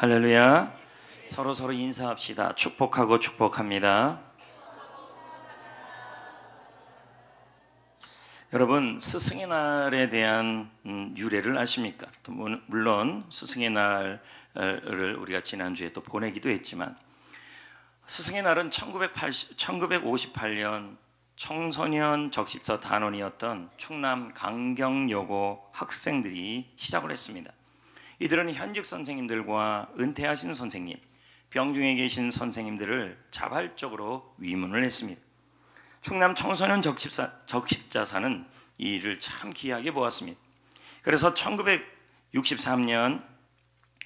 할렐루야. 서로 인사합시다. 축복하고 축복합니다. 여러분, 스승의 날에 대한 유래를 아십니까? 물론 스승의 날을 우리가 지난주에 또 보내기도 했지만, 스승의 날은 1958년 청소년 적십자 단원이었던 충남 강경여고 학생들이 시작을 했습니다. 이들은 현직 선생님들과 은퇴하신 선생님, 병중에 계신 선생님들을 자발적으로 위문을 했습니다. 충남 청소년 적십자사는 이 일을 참 귀하게 보았습니다. 그래서 1963년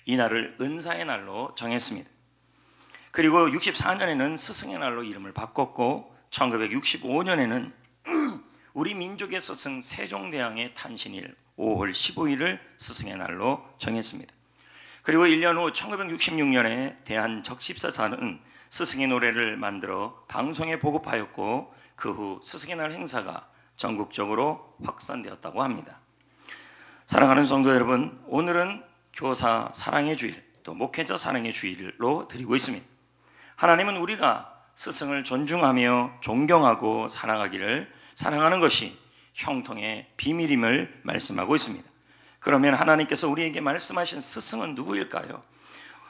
이 날을 은사의 날로 정했습니다. 그리고 64년에는 스승의 날로 이름을 바꿨고, 1965년에는 우리 민족의 스승 세종대왕의 탄신일 5월 15일을 스승의 날로 정했습니다. 그리고 1년 후 1966년에 대한적십자사는 스승의 노래를 만들어 방송에 보급하였고, 그 후 스승의 날 행사가 전국적으로 확산되었다고 합니다. 사랑하는 성도 여러분, 오늘은 교사 사랑의 주일, 또 목회자 사랑의 주일로 드리고 있습니다. 하나님은 우리가 스승을 존중하며 존경하고 사랑하는 것이 형통의 비밀임을 말씀하고 있습니다. 그러면 하나님께서 우리에게 말씀하신 스승은 누구일까요?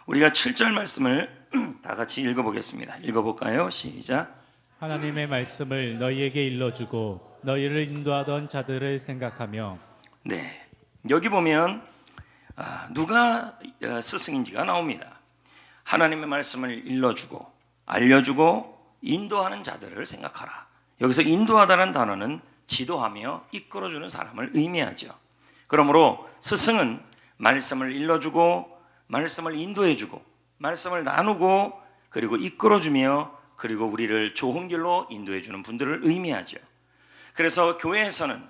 우리가 7절 말씀을 다 같이 읽어보겠습니다. 읽어볼까요? 시작. 하나님의 말씀을 너희에게 일러주고 너희를 인도하던 자들을 생각하며. 네, 여기 보면 누가 스승인지가 나옵니다. 하나님의 말씀을 일러주고 알려주고 인도하는 자들을 생각하라. 여기서 인도하다는 단어는 지도하며 이끌어주는 사람을 의미하죠. 그러므로 스승은 말씀을 일러주고 말씀을 인도해주고 말씀을 나누고 그리고 이끌어주며 그리고 우리를 좋은 길로 인도해주는 분들을 의미하죠. 그래서 교회에서는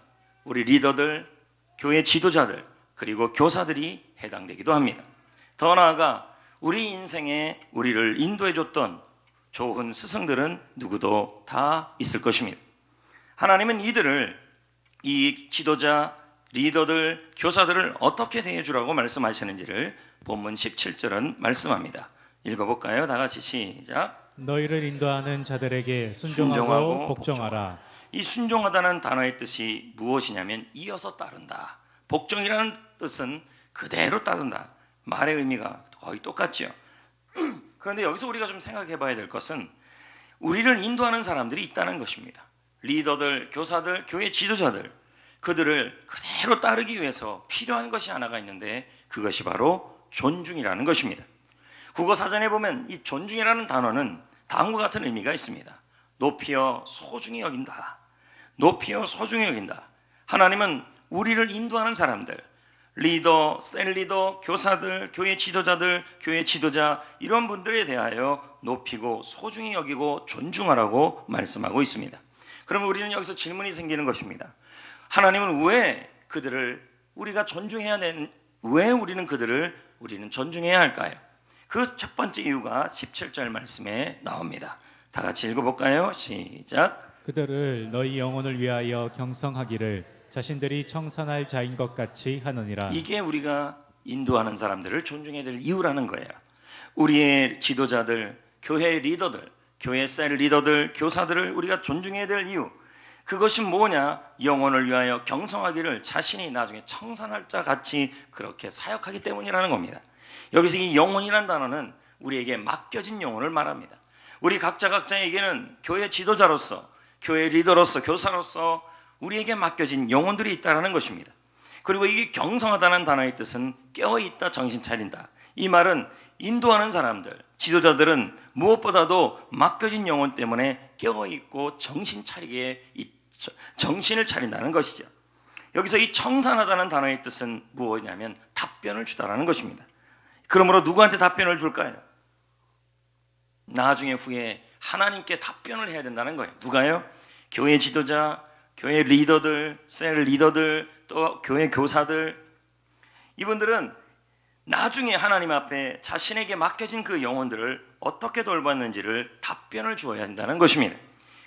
우리 리더들, 교회 지도자들 그리고 교사들이 해당되기도 합니다. 더 나아가 우리 인생에 우리를 인도해줬던 좋은 스승들은 누구도 다 있을 것입니다. 하나님은 이 지도자, 리더들, 교사들을 어떻게 대해주라고 말씀하시는지를 본문 17절은 말씀합니다. 읽어볼까요? 다 같이 시작. 너희를 인도하는 자들에게 순종하고 복종하라. 이 순종하다는 단어의 뜻이 무엇이냐면 이어서 따른다. 복종이라는 뜻은 그대로 따른다. 말의 의미가 거의 똑같죠. 그런데 여기서 우리가 좀 생각해 봐야 될 것은 우리를 인도하는 사람들이 있다는 것입니다. 리더들, 교사들, 교회 지도자들, 그들을 그대로 따르기 위해서 필요한 것이 하나가 있는데 그것이 바로 존중이라는 것입니다. 국어사전에 보면 이 존중이라는 단어는 다음과 같은 의미가 있습니다. 높이어 소중히 여긴다. 높이어 소중히 여긴다. 하나님은 우리를 인도하는 사람들, 리더, 셀리더, 교사들, 교회 지도자들, 교회 지도자 이런 분들에 대하여 높이고 소중히 여기고 존중하라고 말씀하고 있습니다. 그럼 우리는 여기서 질문이 생기는 것입니다. 하나님은 왜 우리가 존중해야 되는, 왜 우리는 우리는 존중해야 할까요? 그 첫 번째 이유가 17절 말씀에 나옵니다. 다 같이 읽어볼까요? 시작. 그들을 너희 영혼을 위하여 경성하기를 자신들이 청산할 자인 것 같이 하느니라. 이게 우리가 인도하는 사람들을 존중해야 될 이유라는 거예요. 우리의 지도자들, 교회 리더들, 교회 셀 리더들, 교사들을 우리가 존중해야 될 이유, 그것이 뭐냐? 영혼을 위하여 경성하기를 자신이 나중에 청산할 자 같이 그렇게 사역하기 때문이라는 겁니다. 여기서 이 영혼이라는 단어는 우리에게 맡겨진 영혼을 말합니다. 우리 각자에게는 교회 지도자로서, 교회 리더로서, 교사로서 우리에게 맡겨진 영혼들이 있다는 것입니다. 그리고 이게 경성하다는 단어의 뜻은 깨어있다, 정신 차린다. 이 말은 인도하는 사람들, 지도자들은 무엇보다도 맡겨진 영혼 때문에 깨어있고 정신 차리게 정신을 차린다는 것이죠. 여기서 이 청산하다는 단어의 뜻은 무엇이냐면 답변을 주다라는 것입니다. 그러므로 누구한테 답변을 줄까요? 나중에 후에 하나님께 답변을 해야 된다는 거예요. 누가요? 교회 지도자, 교회 리더들, 셀 리더들, 또 교회 교사들, 이분들은 나중에 하나님 앞에 자신에게 맡겨진 그 영혼들을 어떻게 돌봤는지를 답변을 주어야 한다는 것입니다.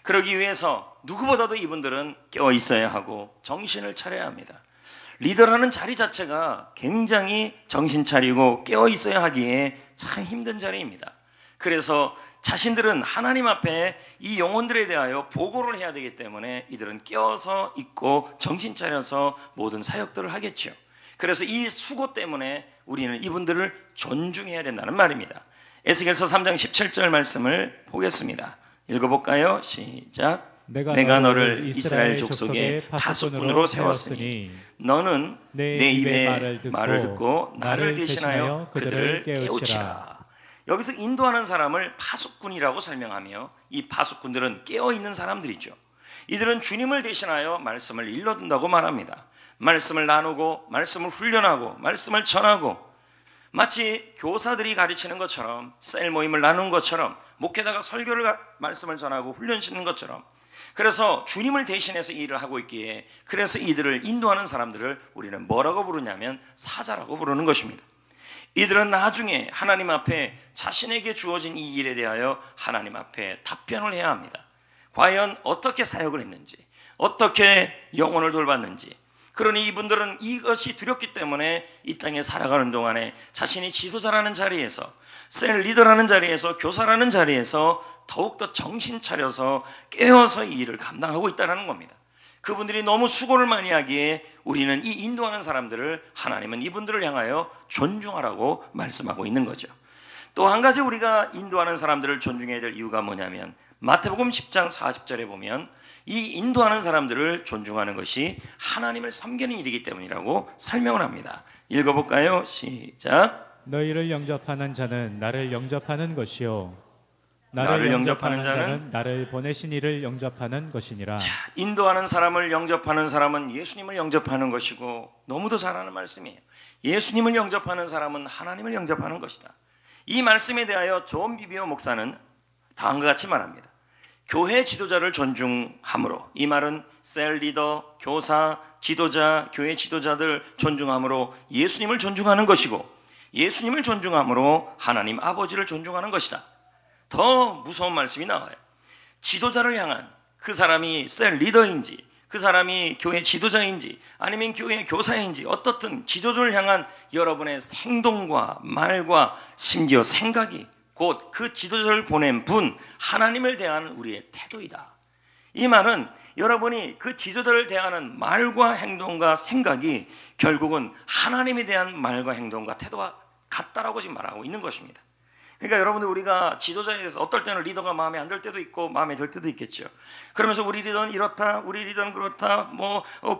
그러기 위해서 누구보다도 이분들은 깨어 있어야 하고 정신을 차려야 합니다. 리더라는 자리 자체가 굉장히 정신 차리고 깨어 있어야 하기에 참 힘든 자리입니다. 그래서 자신들은 하나님 앞에 이 영혼들에 대하여 보고를 해야 되기 때문에 이들은 깨어서 있고 정신 차려서 모든 사역들을 하겠죠. 그래서 이 수고 때문에 우리는 이분들을 존중해야 된다는 말입니다. 에스겔서 3장 17절 말씀을 보겠습니다. 읽어볼까요? 시작. 내가 너를 이스라엘 족속의 파수꾼으로 세웠으니 너는 내 입의 말을 듣고 나를 대신하여 그들을 깨우치라. 여기서 인도하는 사람을 파수꾼이라고 설명하며 이 파수꾼들은 깨어있는 사람들이죠. 이들은 주님을 대신하여 말씀을 일러준다고 말합니다. 말씀을 나누고 말씀을 훈련하고 말씀을 전하고 마치 교사들이 가르치는 것처럼 셀 모임을 나누는 것처럼 목회자가 설교를 말씀을 전하고 훈련시키는 것처럼 그래서 주님을 대신해서 일을 하고 있기에 그래서 이들을 인도하는 사람들을 우리는 뭐라고 부르냐면 사자라고 부르는 것입니다. 이들은 나중에 하나님 앞에 자신에게 주어진 이 일에 대하여 하나님 앞에 답변을 해야 합니다. 과연 어떻게 사역을 했는지 어떻게 영혼을 돌봤는지. 그러니 이분들은 이것이 두렵기 때문에 이 땅에 살아가는 동안에 자신이 지도자라는 자리에서 셀 리더라는 자리에서 교사라는 자리에서 더욱더 정신 차려서 깨어서 이 일을 감당하고 있다는 겁니다. 그분들이 너무 수고를 많이 하기에 우리는 이 인도하는 사람들을 하나님은 이분들을 향하여 존중하라고 말씀하고 있는 거죠. 또 한 가지 우리가 인도하는 사람들을 존중해야 될 이유가 뭐냐면 마태복음 10장 40절에 보면 이 인도하는 사람들을 존중하는 것이 하나님을 섬기는 일이기 때문이라고 설명을 합니다. 읽어볼까요? 시작. 너희를 영접하는 자는 나를 영접하는 것이요 나를 영접하는 자는 나를 보내신 이를 영접하는 것이니라. 자, 인도하는 사람을 영접하는 사람은 예수님을 영접하는 것이고 너무도 잘 아는 말씀이에요. 예수님을 영접하는 사람은 하나님을 영접하는 것이다. 이 말씀에 대하여 존 비비오 목사는 다음과 같이 말합니다. 교회 지도자를 존중함으로, 이 말은 셀 리더, 교사, 지도자, 교회 지도자들 존중함으로 예수님을 존중하는 것이고 예수님을 존중함으로 하나님 아버지를 존중하는 것이다. 더 무서운 말씀이 나와요. 지도자를 향한, 그 사람이 셀 리더인지 그 사람이 교회 지도자인지 아니면 교회 교사인지 어떻든 지도자를 향한 여러분의 행동과 말과 심지어 생각이 곧 그 지도자를 보낸 분 하나님을 대하는 우리의 태도이다. 이 말은 여러분이 그 지도자를 대하는 말과 행동과 생각이 결국은 하나님에 대한 말과 행동과 태도와 같다라고 지금 말하고 있는 것입니다. 그러니까 여러분들 우리가 지도자에 대해서 어떨 때는 리더가 마음에 안 들 때도 있고 마음에 들 때도 있겠죠. 그러면서 우리 리더는 이렇다, 우리 리더는 그렇다,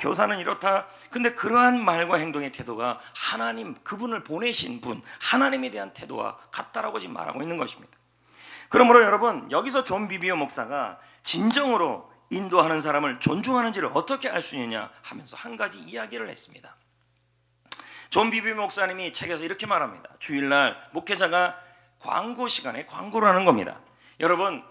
교사는 이렇다. 근데 그러한 말과 행동의 태도가 하나님, 그분을 보내신 분 하나님에 대한 태도와 같다라고 지금 말하고 있는 것입니다. 그러므로 여러분 여기서 존 비비오 목사가 진정으로 인도하는 사람을 존중하는지를 어떻게 알 수 있느냐 하면서 한 가지 이야기를 했습니다. 존 비비오 목사님이 책에서 이렇게 말합니다. 주일날 목회자가 광고 시간에 광고를 하는 겁니다. 여러분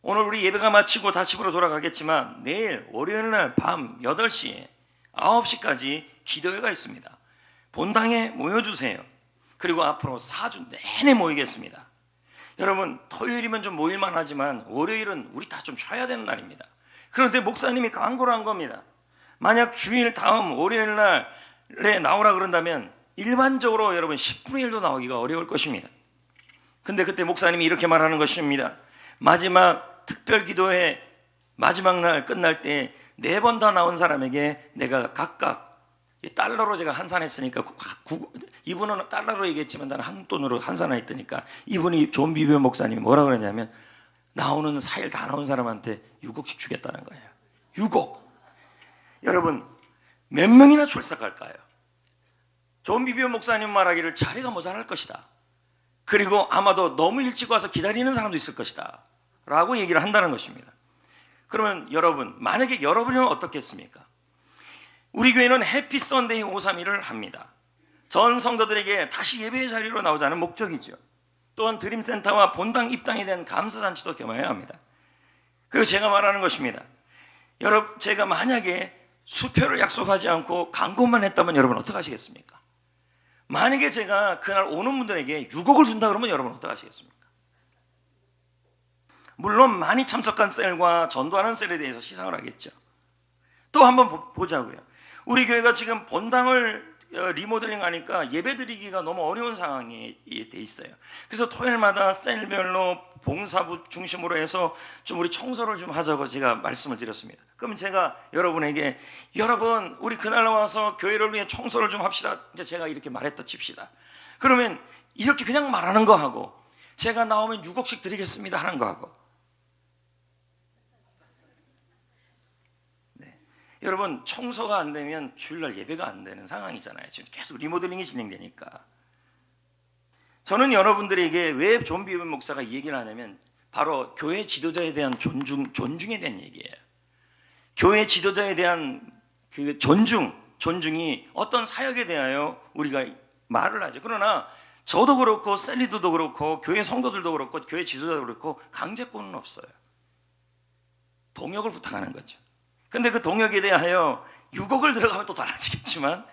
오늘 우리 예배가 마치고 다 집으로 돌아가겠지만 내일 월요일 날 밤 8시에 9시까지 기도회가 있습니다. 본당에 모여주세요. 그리고 앞으로 4주 내내 모이겠습니다. 여러분 토요일이면 좀 모일만 하지만 월요일은 우리 다 좀 쉬어야 되는 날입니다. 그런데 목사님이 광고를 한 겁니다. 만약 주일 다음 월요일 날에 나오라 그런다면 일반적으로 여러분 10분의 1도 나오기가 어려울 것입니다. 근데 그때 목사님이 이렇게 말하는 것입니다. 마지막 특별 기도회 마지막 날 끝날 때 4번 다 나온 사람에게 내가 각각 달러로 제가 환산했으니까 이분은 달러로 얘기했지만 나는 한돈으로 환산했으니까 이분이 존 비비오 목사님이 뭐라 그러냐면 나오는 4일 다 나온 사람한테 6억씩 주겠다는 거예요. 6억. 여러분 몇 명이나 출석할까요? 존 비비오 목사님 말하기를 자리가 모자랄 것이다. 그리고 아마도 너무 일찍 와서 기다리는 사람도 있을 것이다 라고 얘기를 한다는 것입니다. 그러면 여러분 만약에 여러분이면 어떻겠습니까? 우리 교회는 해피 선데이 531을 합니다. 전 성도들에게 다시 예배의 자리로 나오자는 목적이죠. 또한 드림센터와 본당 입당에 대한 감사잔치도 겸해야 합니다. 그리고 제가 말하는 것입니다. 여러분 제가 만약에 수표를 약속하지 않고 광고만 했다면 여러분 어떡하시겠습니까? 만약에 제가 그날 오는 분들에게 6억을 준다 그러면 여러분 어떡하시겠습니까? 물론 많이 참석한 셀과 전도하는 셀에 대해서 시상을 하겠죠. 또 한번 보자고요. 우리 교회가 지금 본당을 리모델링 하니까 예배드리기가 너무 어려운 상황이 돼 있어요. 그래서 토요일마다 셀별로 봉사부 중심으로 해서 좀 우리 청소를 좀 하자고 제가 말씀을 드렸습니다. 그러면 제가 여러분에게 여러분 우리 그날 와서 교회를 위해 청소를 좀 합시다. 이제 제가 이렇게 말했다 칩시다. 그러면 이렇게 그냥 말하는 거 하고 제가 나오면 6억씩 드리겠습니다 하는 거 하고 여러분 청소가 안 되면 주일날 예배가 안 되는 상황이잖아요. 지금 계속 리모델링이 진행되니까. 저는 여러분들에게 왜 존 비번 목사가 이 얘기를 하냐면 바로 교회 지도자에 대한 존중에 대한 얘기예요. 교회 지도자에 대한 그 존중이 어떤 사역에 대하여 우리가 말을 하죠. 그러나 저도 그렇고 셀리도도 그렇고 교회 성도들도 그렇고 교회 지도자도 그렇고 강제권은 없어요. 동역을 부탁하는 거죠. 근데 그 동역에 대하여 6억을 들어가면 또 달라지겠지만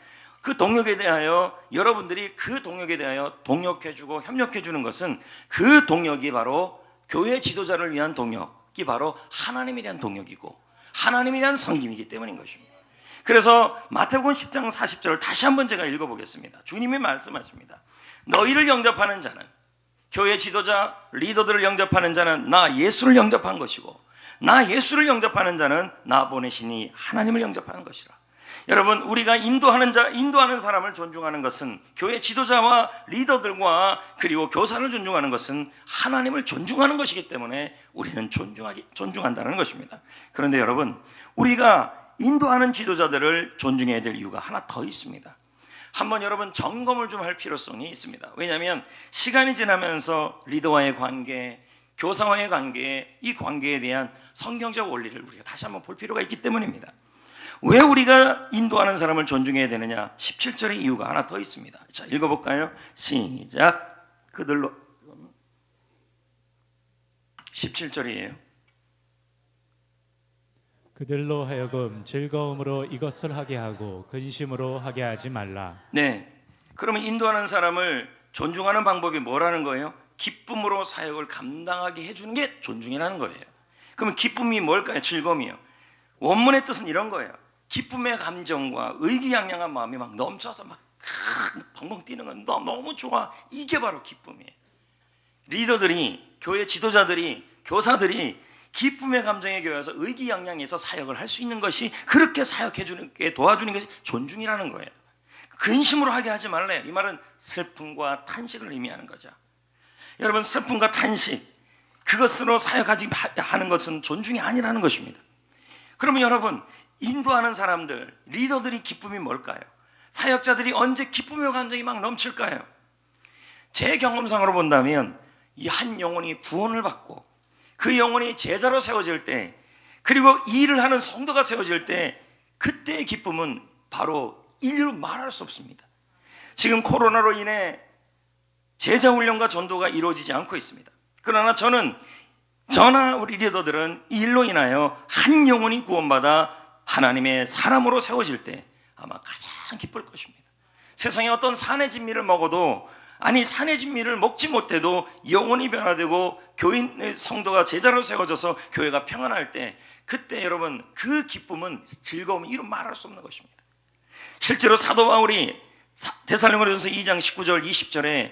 그 동역에 대하여 여러분들이 그 동역에 대하여 동역해주고 협력해주는 것은 그 동역이 바로 교회 지도자를 위한 동역이 바로 하나님에 대한 동역이고 하나님에 대한 섬김이기 때문인 것입니다. 그래서 마태복음 10장 40절을 다시 한번 제가 읽어보겠습니다. 주님이 말씀하십니다. 너희를 영접하는 자는 교회 지도자 리더들을 영접하는 자는 나 예수를 영접한 것이고 나 예수를 영접하는 자는 나 보내시니 하나님을 영접하는 것이라. 여러분 우리가 인도하는 사람을 존중하는 것은 교회 지도자와 리더들과 그리고 교사를 존중하는 것은 하나님을 존중하는 것이기 때문에 우리는 존중한다는 것입니다. 그런데 여러분 우리가 인도하는 지도자들을 존중해야 될 이유가 하나 더 있습니다. 한번 여러분 점검을 좀 할 필요성이 있습니다. 왜냐하면 시간이 지나면서 리더와의 관계 교사와의 관계, 이 관계에 대한 성경적 원리를 우리가 다시 한번 볼 필요가 있기 때문입니다. 왜 우리가 인도하는 사람을 존중해야 되느냐? 17절의 이유가 하나 더 있습니다. 자, 읽어볼까요? 시작. 그들로 17절이에요. 그들로 하여금 즐거움으로 이것을 하게 하고 근심으로 하게 하지 말라. 네. 그러면 인도하는 사람을 존중하는 방법이 뭐라는 거예요? 기쁨으로 사역을 감당하게 해주는 게 존중이라는 거예요. 그러면 기쁨이 뭘까요? 즐거움이요. 원문의 뜻은 이런 거예요. 기쁨의 감정과 의기양양한 마음이 막 넘쳐서 막 벙벙 뛰는 건 너무 좋아. 이게 바로 기쁨이에요. 리더들이, 교회 지도자들이, 교사들이 기쁨의 감정에 겨워서 의기양양해서 사역을 할 수 있는 것이 그렇게 사역해주는 게 도와주는 것이 존중이라는 거예요. 근심으로 하게 하지 말래요. 이 말은 슬픔과 탄식을 의미하는 거죠. 여러분 슬픔과 탄식 그것으로 사역하지 하는 것은 존중이 아니라는 것입니다. 그러면 여러분 인도하는 사람들 리더들이 기쁨이 뭘까요? 사역자들이 언제 기쁨의 감정이 막 넘칠까요? 제 경험상으로 본다면 이 한 영혼이 구원을 받고 그 영혼이 제자로 세워질 때 그리고 이 일을 하는 성도가 세워질 때 그때의 기쁨은 바로 인류로 말할 수 없습니다. 지금 코로나로 인해 제자 훈련과 전도가 이루어지지 않고 있습니다. 그러나 저나 우리 리더들은 이 일로 인하여 한 영혼이 구원받아 하나님의 사람으로 세워질 때 아마 가장 기쁠 것입니다. 세상에 어떤 산의 진미를 먹어도 산의 진미를 먹지 못해도 영혼이 변화되고 교인의 성도가 제자로 세워져서 교회가 평안할 때 그때 여러분 그 기쁨은 즐거움은 이루 말할 수 없는 것입니다. 실제로 사도 바울이 데살로니가전서 2장 19절 20절에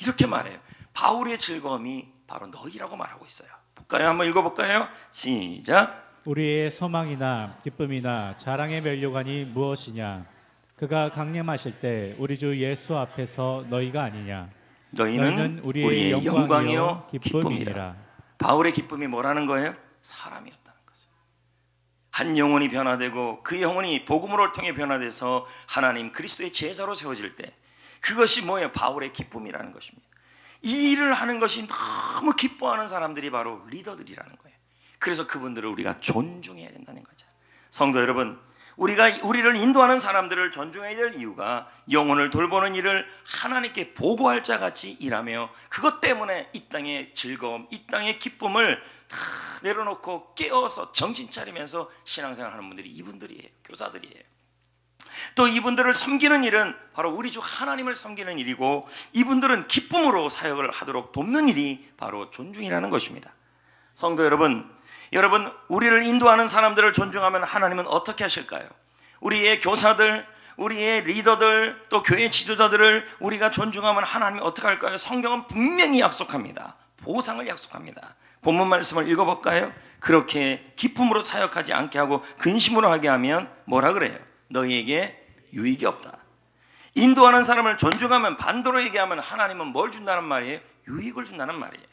이렇게 말해요. 바울의 즐거움이 바로 너희라고 말하고 있어요. 볼까요? 한번 읽어볼까요? 시작. 우리의 소망이나 기쁨이나 자랑의 면류관이 무엇이냐? 그가 강림하실 때 우리 주 예수 앞에서 너희가 아니냐? 너희는 우리의 영광이요 기쁨이니라. 바울의 기쁨이 뭐라는 거예요? 사람이었다는 거죠. 한 영혼이 변화되고 그 영혼이 복음으로 통해 변화돼서 하나님 그리스도의 제자로 세워질 때 그것이 뭐예요? 바울의 기쁨이라는 것입니다. 이 일을 하는 것이 너무 기뻐하는 사람들이 바로 리더들이라는 거예요. 그래서 그분들을 우리가 존중해야 된다는 거죠. 성도 여러분, 우리를 인도하는 사람들을 존중해야 될 이유가 영혼을 돌보는 일을 하나님께 보고할 자 같이 일하며 그것 때문에 이 땅의 즐거움, 이 땅의 기쁨을 다 내려놓고 깨어서 정신 차리면서 신앙생활 하는 분들이 이분들이에요. 교사들이에요. 또 이분들을 섬기는 일은 바로 우리 주 하나님을 섬기는 일이고 이분들은 기쁨으로 사역을 하도록 돕는 일이 바로 존중이라는 것입니다. 성도 여러분, 우리를 인도하는 사람들을 존중하면 하나님은 어떻게 하실까요? 우리의 교사들, 우리의 리더들, 또 교회 지도자들을 우리가 존중하면 하나님이 어떻게 할까요? 성경은 분명히 약속합니다. 보상을 약속합니다. 본문 말씀을 읽어볼까요? 그렇게 기쁨으로 사역하지 않게 하고 근심으로 하게 하면 뭐라 그래요? 너희에게 유익이 없다. 인도하는 사람을 존중하면, 반대로 얘기하면 하나님은 뭘 준다는 말이에요? 유익을 준다는 말이에요.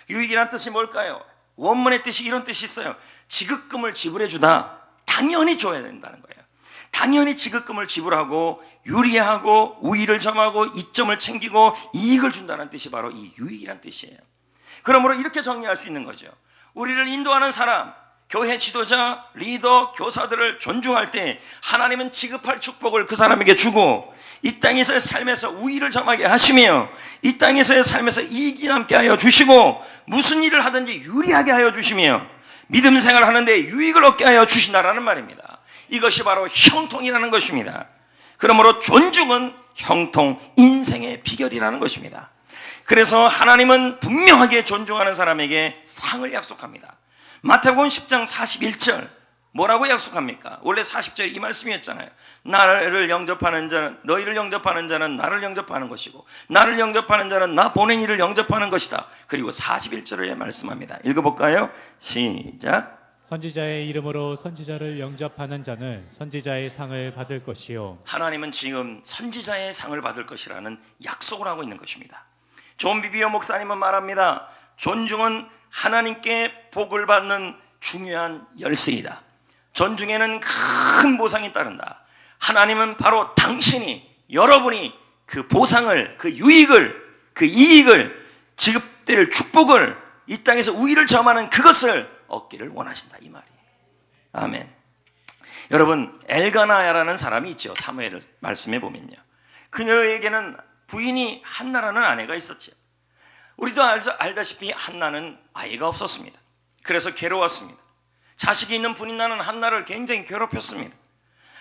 유익이란 뜻이 뭘까요? 원문의 뜻이 이런 뜻이 있어요. 지급금을 지불해 주다. 당연히 줘야 된다는 거예요. 당연히 지급금을 지불하고 유리하고 우위를 점하고 이점을 챙기고 이익을 준다는 뜻이 바로 이 유익이란 뜻이에요. 그러므로 이렇게 정리할 수 있는 거죠. 우리를 인도하는 사람, 교회 지도자, 리더, 교사들을 존중할 때 하나님은 지급할 축복을 그 사람에게 주고 이 땅에서의 삶에서 우위를 점하게 하시며 이 땅에서의 삶에서 이익이 남게 하여 주시고 무슨 일을 하든지 유리하게 하여 주시며 믿음 생활하는데 유익을 얻게 하여 주신다라는 말입니다. 이것이 바로 형통이라는 것입니다. 그러므로 존중은 형통, 인생의 비결이라는 것입니다. 그래서 하나님은 분명하게 존중하는 사람에게 상을 약속합니다. 마태복음 10장 41절 뭐라고 약속합니까? 원래 40절 이 말씀이었잖아요. 나를 영접하는 자는, 너희를 영접하는 자는 나를 영접하는 것이고 나를 영접하는 자는 나 보낸 이를 영접하는 것이다. 그리고 41절에 말씀합니다. 읽어볼까요? 시작. 선지자의 이름으로 선지자를 영접하는 자는 선지자의 상을 받을 것이요. 하나님은 지금 선지자의 상을 받을 것이라는 약속을 하고 있는 것입니다. 존 비비어 목사님은 말합니다. 존중은 하나님께 복을 받는 중요한 열쇠이다. 존중에는 큰 보상이 따른다. 하나님은 바로 당신이, 여러분이 그 보상을, 그 유익을, 그 이익을, 지급될 축복을, 이 땅에서 우위를 점하는 그것을 얻기를 원하신다, 이 말이에요. 아멘. 여러분, 엘가나야라는 사람이 있죠. 사무엘 말씀해 보면요. 그녀에게는 부인이 한나라는 아내가 있었죠. 우리도 알다시피 한나는 아이가 없었습니다. 그래서 괴로웠습니다. 자식이 있는 분인나는 한나를 굉장히 괴롭혔습니다.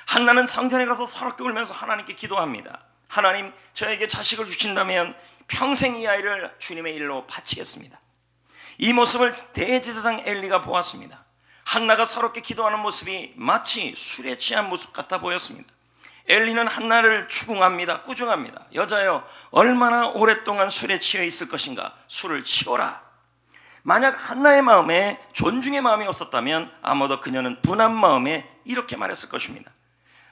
한나는 성전에 가서 서럽게 울면서 하나님께 기도합니다. 하나님, 저에게 자식을 주신다면 평생 이 아이를 주님의 일로 바치겠습니다. 이 모습을 대제사장 엘리가 보았습니다. 한나가 서럽게 기도하는 모습이 마치 술에 취한 모습 같아 보였습니다. 엘리는 한나를 추궁합니다. 꾸중합니다. 여자여, 얼마나 오랫동안 술에 취해 있을 것인가? 술을 치워라. 만약 한나의 마음에 존중의 마음이 없었다면 아마도 그녀는 분한 마음에 이렇게 말했을 것입니다.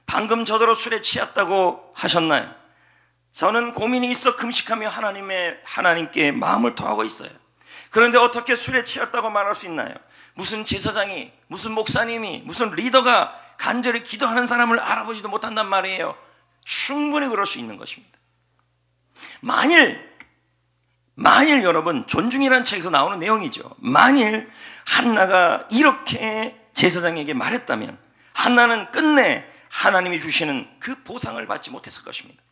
방금 저더러 술에 취했다고 하셨나요? 저는 고민이 있어 금식하며 하나님께 마음을 토하고 있어요. 그런데 어떻게 술에 취했다고 말할 수 있나요? 무슨 제사장이, 무슨 목사님이, 무슨 리더가 간절히 기도하는 사람을 알아보지도 못한단 말이에요. 충분히 그럴 수 있는 것입니다. 만일 여러분, 존중이라는 책에서 나오는 내용이죠. 만일 한나가 이렇게 제사장에게 말했다면 한나는 끝내 하나님이 주시는 그 보상을 받지 못했을 것입니다.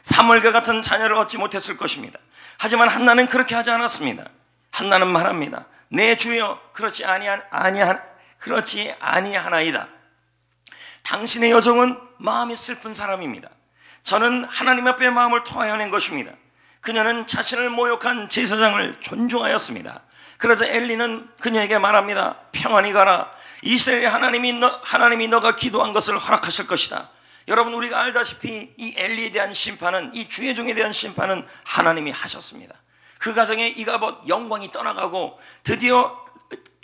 사무엘과 같은 자녀를 얻지 못했을 것입니다. 하지만 한나는 그렇게 하지 않았습니다. 한나는 말합니다. 내 주여, 그렇지 아니하나이다. 당신의 여종은 마음이 슬픈 사람입니다. 저는 하나님 앞에 마음을 토하여낸 것입니다. 그녀는 자신을 모욕한 제사장을 존중하였습니다. 그러자 엘리는 그녀에게 말합니다. 평안히 가라. 이스라엘의 하나님이 너가 기도한 것을 허락하실 것이다. 여러분, 우리가 알다시피 이 엘리에 대한 심판은, 이 주의 종에 대한 심판은 하나님이 하셨습니다. 그 가정에 이가봇 영광이 떠나가고, 드디어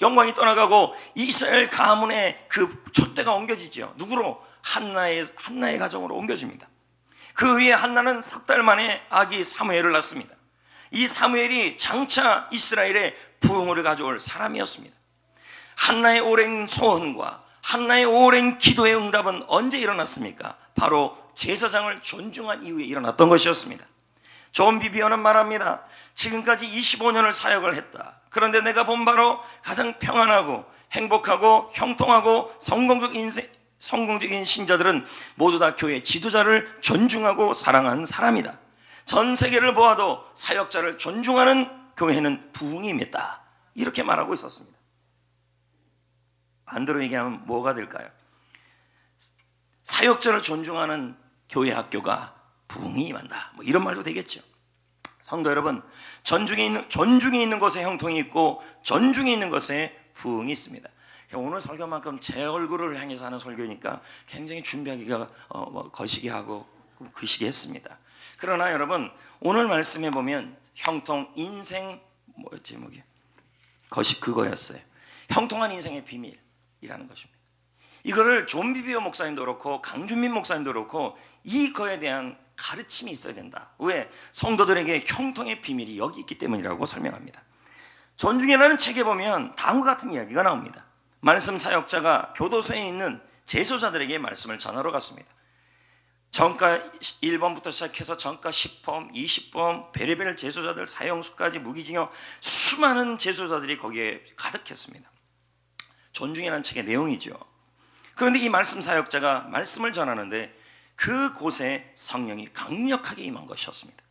영광이 떠나가고 이스라엘 가문의 그 촛대가 옮겨지죠. 누구로? 한나의 가정으로 옮겨집니다. 그 후에 한나는 3달 만에 아기 사무엘을 낳습니다. 이 사무엘이 장차 이스라엘의 부흥을 가져올 사람이었습니다. 한나의 오랜 소원과 한나의 오랜 기도의 응답은 언제 일어났습니까? 바로 제사장을 존중한 이후에 일어났던 것이었습니다. 존 비비어는 말합니다. 지금까지 25년을 사역을 했다. 그런데 내가 본 바로 가장 평안하고 행복하고 형통하고 성공적인 신자들은 모두 다 교회 지도자를 존중하고 사랑하는 사람이다. 전 세계를 보아도 사역자를 존중하는 교회는 부흥이 임했다. 이렇게 말하고 있었습니다. 반대로 얘기하면 뭐가 될까요? 사역자를 존중하는 교회 학교가 부흥이 임한다. 뭐 이런 말도 되겠죠. 성도 여러분, 존중이 있는 것에 형통이 있고 존중이 있는 것에 부흥이 있습니다. 오늘 설교만큼 제 얼굴을 향해서 하는 설교니까 굉장히 준비하기가 거시기하고 그시기했습니다. 그러나 여러분, 오늘 말씀에 보면 형통 인생 제목이 그거였어요. 형통한 인생의 비밀이라는 것입니다. 이거를 존 비비어 목사님도 그렇고 강준민 목사님도 그렇고 이거에 대한 가르침이 있어야 된다. 왜? 성도들에게 형통의 비밀이 여기 있기 때문이라고 설명합니다. 전중에라는 책에 보면 다음과 같은 이야기가 나옵니다. 말씀 사역자가 교도소에 있는 재소자들에게 말씀을 전하러 갔습니다. 정가 1범부터 시작해서 정가 10범, 20범, 베레벨 재소자들, 사형수까지 무기징역, 수많은 재소자들이 거기에 가득했습니다. 존중이라는 책의 내용이죠. 그런데 이 말씀 사역자가 말씀을 전하는데 그곳에 성령이 강력하게 임한 것이었습니다.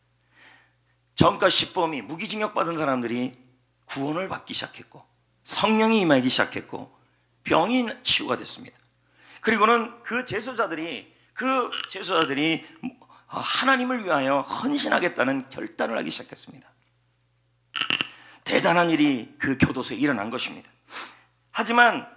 정가 10범이 무기징역 받은 사람들이 구원을 받기 시작했고 성령이 임하기 시작했고 병이 치유가 됐습니다. 그리고는 그 제소자들이 하나님을 위하여 헌신하겠다는 결단을 하기 시작했습니다. 대단한 일이 그 교도소에 일어난 것입니다. 하지만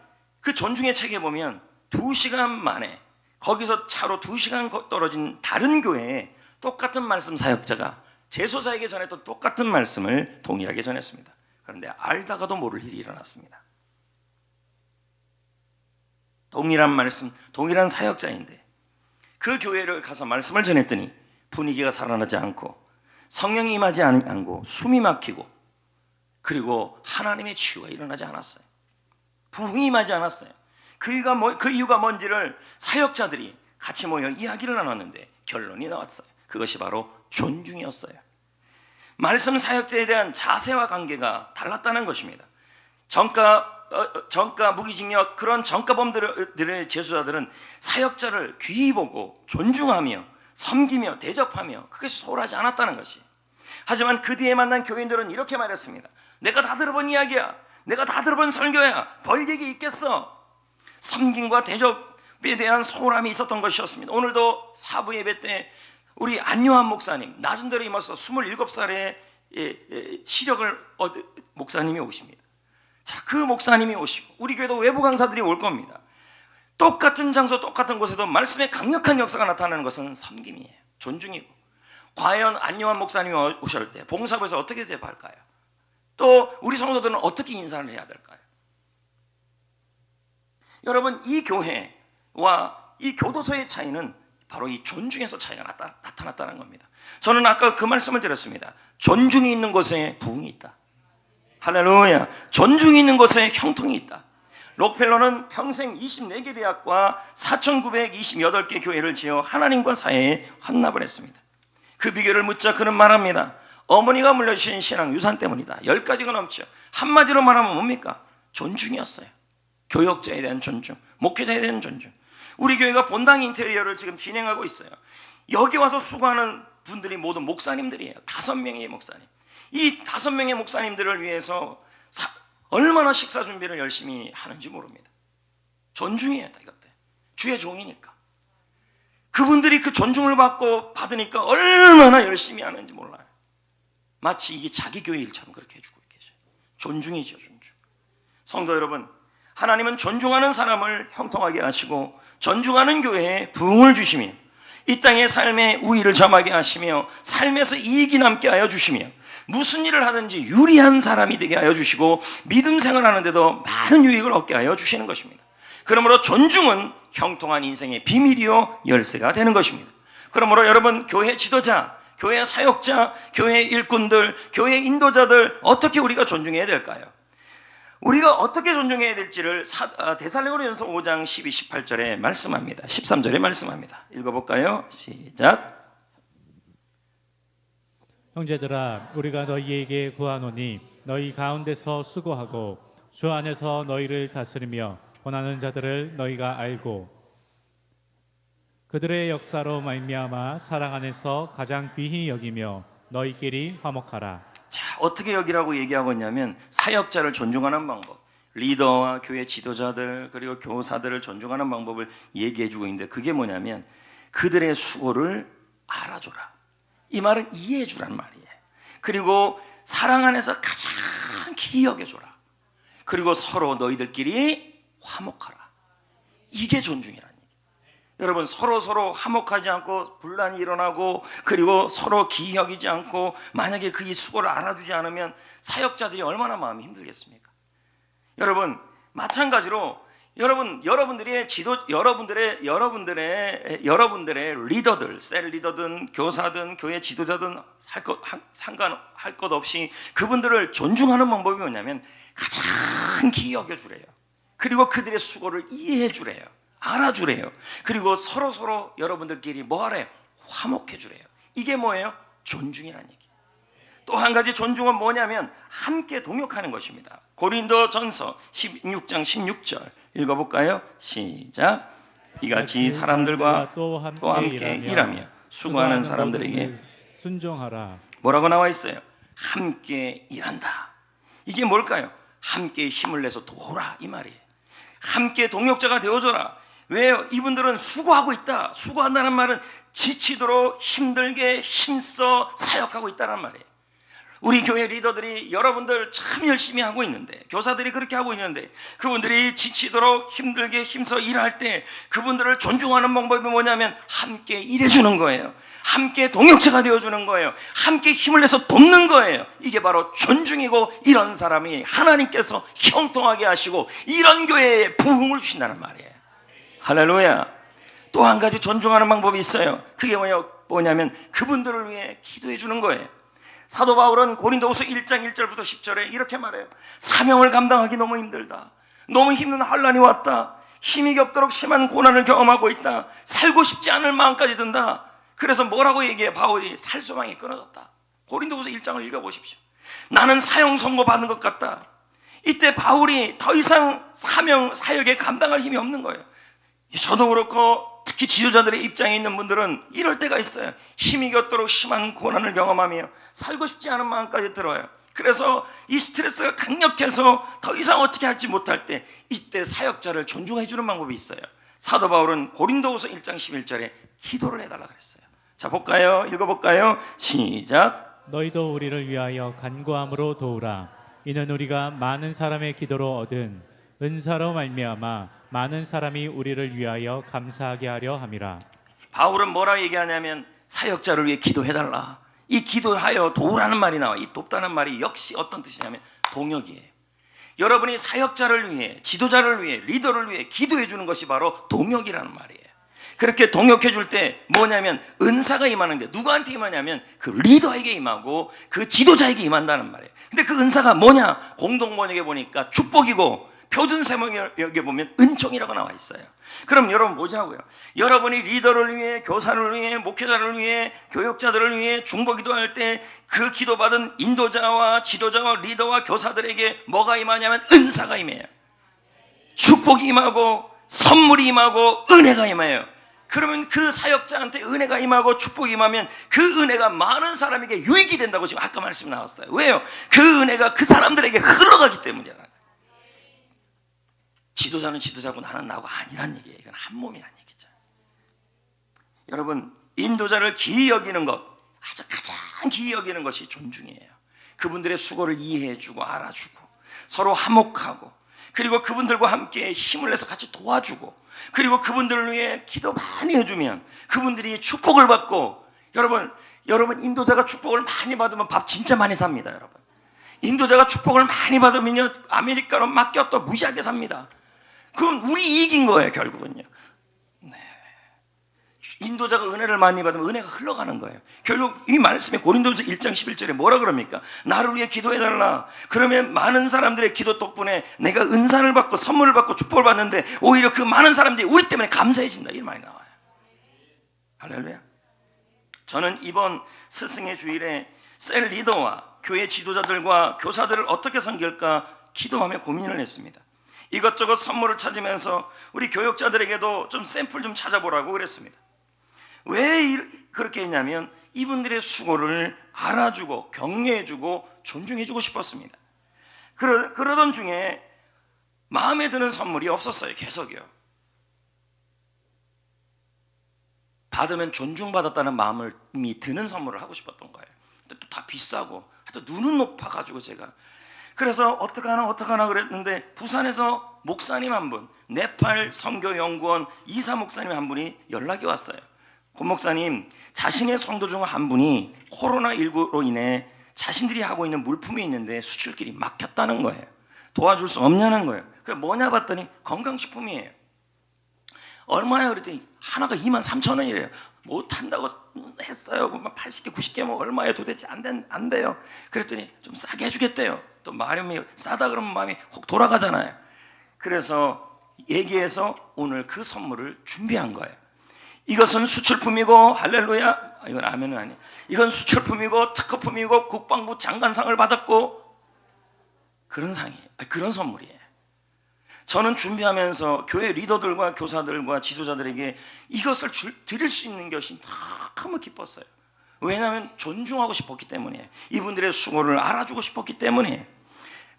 그 존중의 책에 보면 2시간 만에 거기서 차로 2시간 떨어진 다른 교회에 똑같은 말씀 사역자가 제소자에게 전했던 똑같은 말씀을 동일하게 전했습니다. 그런데 알다가도 모를 일이 일어났습니다. 동일한 말씀, 동일한 사역자인데 그 교회를 가서 말씀을 전했더니 분위기가 살아나지 않고 성령이 임하지 않고 숨이 막히고 그리고 하나님의 치유가 일어나지 않았어요. 부흥이 임하지 않았어요. 그 이유가 뭔지를 사역자들이 같이 모여 이야기를 나눴는데 결론이 나왔어요. 그것이 바로 존중이었어요. 말씀 사역자에 대한 자세와 관계가 달랐다는 것입니다. 정가 무기징역 그런 정가범들의 제수자들은 사역자를 귀히 보고 존중하며 섬기며 대접하며 그것이 소홀하지 않았다는 것이. 하지만 그 뒤에 만난 교인들은 이렇게 말했습니다. 내가 다 들어본 이야기야. 내가 다 들어본 설교야. 별 얘기 있겠어. 섬김과 대접에 대한 소홀함이 있었던 것이었습니다. 오늘도 사부 예배 때 우리 안요한 목사님 낮은 데로 임해서 27살의 시력을 얻은 목사님이 오십니다. 자, 그 목사님이 오시고 우리 교회도 외부 강사들이 올 겁니다. 똑같은 장소 똑같은 곳에도 말씀의 강력한 역사가 나타나는 것은 섬김이에요. 존중이고. 과연 안요한 목사님이 오실 때 봉사부에서 어떻게 대접할까요? 또 우리 성도들은 어떻게 인사를 해야 될까요? 여러분, 이 교회와 이 교도소의 차이는 바로 이 존중에서 차이가 나타났다는 겁니다. 저는 아까 그 말씀을 드렸습니다. 존중이 있는 곳에 부흥이 있다. 할렐루야. 존중이 있는 곳에 형통이 있다. 록펠러는 평생 24개 대학과 4,928개 교회를 지어 하나님과 사회에 헌납을 했습니다. 그 비결을 묻자 그는 말합니다. 어머니가 물려주신 신앙 유산 때문이다. 10가지가 넘죠. 한마디로 말하면 뭡니까? 존중이었어요. 교역자에 대한 존중, 목회자에 대한 존중. 우리 교회가 본당 인테리어를 지금 진행하고 있어요. 여기 와서 수고하는 분들이 모두 목사님들이에요. 5명의 목사님. 이 5명의 목사님들을 위해서 얼마나 식사 준비를 열심히 하는지 모릅니다. 존중해야 돼, 이것들. 주의 종이니까. 그분들이 그 존중을 받으니까 얼마나 열심히 하는지 몰라요. 마치 이게 자기 교회 일처럼 그렇게 해주고 계셔요. 존중이죠, 존중. 성도 여러분, 하나님은 존중하는 사람을 형통하게 하시고 존중하는 교회에 부흥을 주시며 이 땅의 삶의 우위를 점하게 하시며 삶에서 이익이 남게 하여 주시며 무슨 일을 하든지 유리한 사람이 되게 하여 주시고 믿음 생활하는데도 많은 유익을 얻게 하여 주시는 것입니다. 그러므로 존중은 형통한 인생의 비밀이요 열쇠가 되는 것입니다. 그러므로 여러분, 교회 지도자, 교회 사역자, 교회 일꾼들, 교회 인도자들 어떻게 우리가 존중해야 될까요? 우리가 어떻게 존중해야 될지를 데살로니가전서 5장 12, 18절에 말씀합니다. 13절에 말씀합니다. 읽어볼까요? 시작. 형제들아, 우리가 너희에게 구하노니 너희 가운데서 수고하고 주 안에서 너희를 다스리며 권하는 자들을 너희가 알고 그들의 역사로 말미암아 사랑 안에서 가장 귀히 여기며 너희끼리 화목하라. 자, 어떻게 여기라고 얘기하고 있냐면 사역자를 존중하는 방법, 리더와 교회 지도자들 그리고 교사들을 존중하는 방법을 얘기해주고 있는데 그게 뭐냐면 그들의 수고를 알아줘라. 이 말은 이해해주란 말이에요. 그리고 사랑 안에서 가장 귀히 여겨줘라. 그리고 서로 너희들끼리 화목하라. 이게 존중이라는 얘기예요. 여러분, 서로 화목하지 않고 분란이 일어나고 그리고 서로 기여기지 않고 만약에 그 이 수고를 알아주지 않으면 사역자들이 얼마나 마음이 힘들겠습니까? 여러분, 마찬가지로 여러분들의 리더들, 셀 리더든 교사든 교회 지도자든 상관할 것 없이 그분들을 존중하는 방법이 뭐냐면 가장 기이 여겨주래요. 그리고 그들의 수고를 이해해 주래요. 알아주래요. 그리고 서로 여러분들끼리 뭐 하래요? 화목해 주래요. 이게 뭐예요? 존중이라는 얘기. 또 한 가지 존중은 뭐냐면 함께 동역하는 것입니다. 고린도전서 16장 16절 읽어볼까요? 시작. 이같이 사람들과 또 함께 일하며 수고하는 사람들에게 순종하라. 뭐라고 나와 있어요? 함께 일한다. 이게 뭘까요? 함께 힘을 내서 도우라 이 말이에요. 함께 동역자가 되어줘라. 왜요? 이분들은 수고하고 있다. 수고한다는 말은 지치도록 힘들게 힘써 사역하고 있다는 말이에요. 우리 교회 리더들이 여러분들 참 열심히 하고 있는데, 교사들이 그렇게 하고 있는데, 그분들이 지치도록 힘들게 힘써 일할 때 그분들을 존중하는 방법이 뭐냐면 함께 일해주는 거예요. 함께 동역자가 되어주는 거예요. 함께 힘을 내서 돕는 거예요. 이게 바로 존중이고, 이런 사람이 하나님께서 형통하게 하시고 이런 교회에 부흥을 주신다는 말이에요. 할렐루야. 또 한 가지 존중하는 방법이 있어요. 그게 뭐냐면 그분들을 위해 기도해 주는 거예요. 사도 바울은 고린도후서 1장 1절부터 10절에 이렇게 말해요. 사명을 감당하기 너무 힘들다. 너무 힘든 환난이 왔다. 힘이 겹도록 심한 고난을 경험하고 있다. 살고 싶지 않을 마음까지 든다. 그래서 뭐라고 얘기해? 바울이 살 소망이 끊어졌다. 고린도후서 1장을 읽어보십시오. 나는 사형 선고 받은 것 같다. 이때 바울이 더 이상 사역에 감당할 힘이 없는 거예요. 저도 그렇고 특히 지도자들의 입장에 있는 분들은 이럴 때가 있어요. 힘이 겹도록 심한 고난을 경험하며 살고 싶지 않은 마음까지 들어요. 그래서 이 스트레스가 강력해서 더 이상 어떻게 할지 못할 때 이때 사역자를 존중해 주는 방법이 있어요. 사도 바울은 고린도후서 1장 11절에 기도를 해달라 그랬어요. 자, 볼까요? 읽어볼까요? 시작. 너희도 우리를 위하여 간구함으로 도우라. 이는 우리가 많은 사람의 기도로 얻은 은사로 말미암아 많은 사람이 우리를 위하여 감사하게 하려 함이라. 바울은 뭐라 얘기하냐면 사역자를 위해 기도해달라. 이 기도하여 도우라는 말이 나와. 이 돕다는 말이 역시 어떤 뜻이냐면 동역이에요. 여러분이 사역자를 위해, 지도자를 위해, 리더를 위해 기도해 주는 것이 바로 동역이라는 말이에요. 그렇게 동역해 줄 때 뭐냐면 은사가 임하는데 누구한테 임하냐면 그 리더에게 임하고 그 지도자에게 임한다는 말이에요. 근데 그 은사가 뭐냐? 공동번역에 보니까 축복이고 표준 세목에 보면 은총이라고 나와 있어요. 그럼 여러분 뭐자고요? 여러분이 리더를 위해, 교사를 위해, 목회자를 위해, 교육자들을 위해 중보기도할 때 그 기도받은 인도자와 지도자와 리더와 교사들에게 뭐가 임하냐면 은사가 임해요. 축복이 임하고 선물이 임하고 은혜가 임해요. 그러면 그 사역자한테 은혜가 임하고 축복이 임하면 그 은혜가 많은 사람에게 유익이 된다고 지금 아까 말씀 나왔어요. 왜요? 그 은혜가 그 사람들에게 흘러가기 때문이잖아요. 지도자는 지도자고 나는 나고 아니란 얘기예요. 이건 한 몸이란 얘기죠. 여러분, 인도자를 기이 여기는 것, 아주 가장 기이 여기는 것이 존중이에요. 그분들의 수고를 이해해주고 알아주고 서로 화목하고 그리고 그분들과 함께 힘을 내서 같이 도와주고 그리고 그분들을 위해 기도 많이 해주면 그분들이 축복을 받고 여러분 인도자가 축복을 많이 받으면 밥 진짜 많이 삽니다. 여러분, 인도자가 축복을 많이 받으면요 아메리카노 맡겨도 무지하게 삽니다. 그건 우리 이익인 거예요. 결국은요. 네. 인도자가 은혜를 많이 받으면 은혜가 흘러가는 거예요. 결국 이 말씀에 고린도전서 1장 11절에 뭐라 그럽니까? 나를 위해 기도해달라. 그러면 많은 사람들의 기도 덕분에 내가 은사를 받고 선물을 받고 축복을 받는데 오히려 그 많은 사람들이 우리 때문에 감사해진다. 이런 말이 나와요. 할렐루야. 저는 이번 스승의 주일에 셀 리더와 교회 지도자들과 교사들을 어떻게 섬길까 기도하며 고민을 했습니다. 이것저것 선물을 찾으면서 우리 교육자들에게도 좀 샘플 좀 찾아보라고 그랬습니다. 왜 그렇게 했냐면 이분들의 수고를 알아주고 격려해주고 존중해주고 싶었습니다. 그러던 중에 마음에 드는 선물이 없었어요. 계속이요. 받으면 존중받았다는 마음이 드는 선물을 하고 싶었던 거예요. 근데 또 다 비싸고 또 눈은 높아가지고 제가 그래서 어떡하나 그랬는데 부산에서 목사님 한 분, 네팔 선교연구원 이사 목사님 한 분이 연락이 왔어요. 권 목사님, 자신의 성도 중 한 분이 코로나19로 인해 자신들이 하고 있는 물품이 있는데 수출길이 막혔다는 거예요. 도와줄 수 없냐는 거예요. 그게 뭐냐 봤더니 건강식품이에요. 얼마야 그랬더니 하나가 23,000원이래요. 못한다고 했어요. 80개 90개 뭐 얼마에 도대체 안 돼요. 그랬더니 좀 싸게 해주겠대요. 또 마음이 싸다 그러면 마음이 혹 돌아가잖아요. 그래서 얘기해서 오늘 그 선물을 준비한 거예요. 이것은 수출품이고, 할렐루야, 이건 아멘은 아니에요. 이건 수출품이고 특허품이고 국방부 장관상을 받았고 그런 상이에요. 그런 선물이에요. 저는 준비하면서 교회 리더들과 교사들과 지도자들에게 이것을 드릴 수 있는 것이 너무 기뻤어요. 왜냐하면 존중하고 싶었기 때문이에요. 이분들의 수고를 알아주고 싶었기 때문이에요.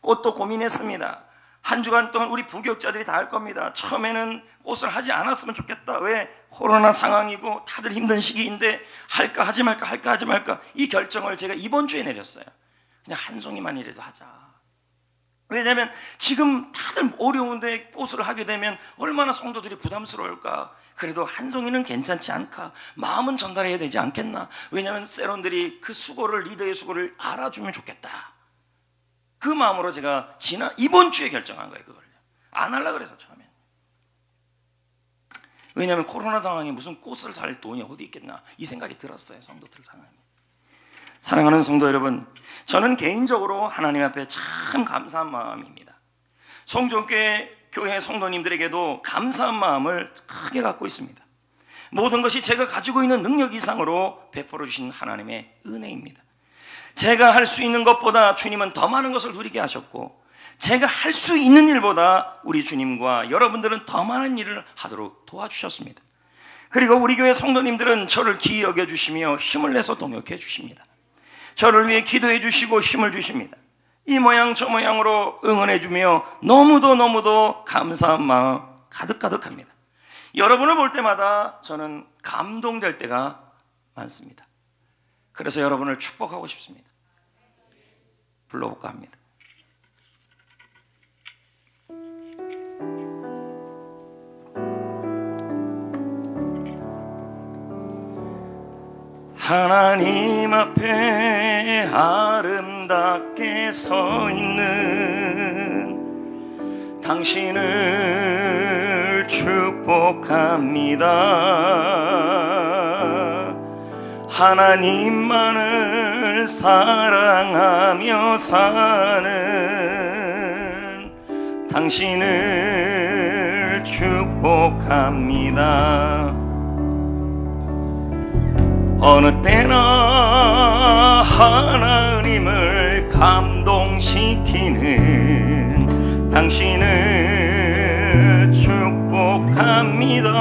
꽃도 고민했습니다. 한 주간 동안 우리 부교육자들이 다 할 겁니다. 처음에는 꽃을 하지 않았으면 좋겠다. 왜? 코로나 상황이고 다들 힘든 시기인데 할까 하지 말까 할까 하지 말까 이 결정을 제가 이번 주에 내렸어요. 그냥 한 송이만이라도 하자. 왜냐하면 지금 다들 어려운데 꽃을 하게 되면 얼마나 성도들이 부담스러울까. 그래도 한 송이는 괜찮지 않까. 마음은 전달해야 되지 않겠나. 왜냐하면 세론들이 그 수고를, 리더의 수고를 알아주면 좋겠다. 그 마음으로 제가 이번 주에 결정한 거예요. 그걸 안 하려고 그래서 처음에. 왜냐하면 코로나 상황에 무슨 꽃을 살 돈이 어디 있겠나 이 생각이 들었어요. 성도들 상황이. 사랑하는 성도 여러분, 저는 개인적으로 하나님 앞에 참 감사한 마음입니다. 성전교회 교회 성도님들에게도 감사한 마음을 크게 갖고 있습니다. 모든 것이 제가 가지고 있는 능력 이상으로 베풀어 주신 하나님의 은혜입니다. 제가 할 수 있는 것보다 주님은 더 많은 것을 누리게 하셨고, 제가 할 수 있는 일보다 우리 주님과 여러분들은 더 많은 일을 하도록 도와주셨습니다. 그리고 우리 교회 성도님들은 저를 귀히 여겨주시며 힘을 내서 동역해 주십니다. 저를 위해 기도해 주시고 힘을 주십니다. 이 모양 저 모양으로 응원해 주며 너무도 감사한 마음 가득합니다. 여러분을 볼 때마다 저는 감동될 때가 많습니다. 그래서 여러분을 축복하고 싶습니다. 불러볼까 합니다. 하나님 앞에 아름답게 서 있는 당신을 축복합니다. 하나님만을 사랑하며 사는 당신을 축복합니다. 어느 때나 하나님을 감동시키는 당신을 축복합니다.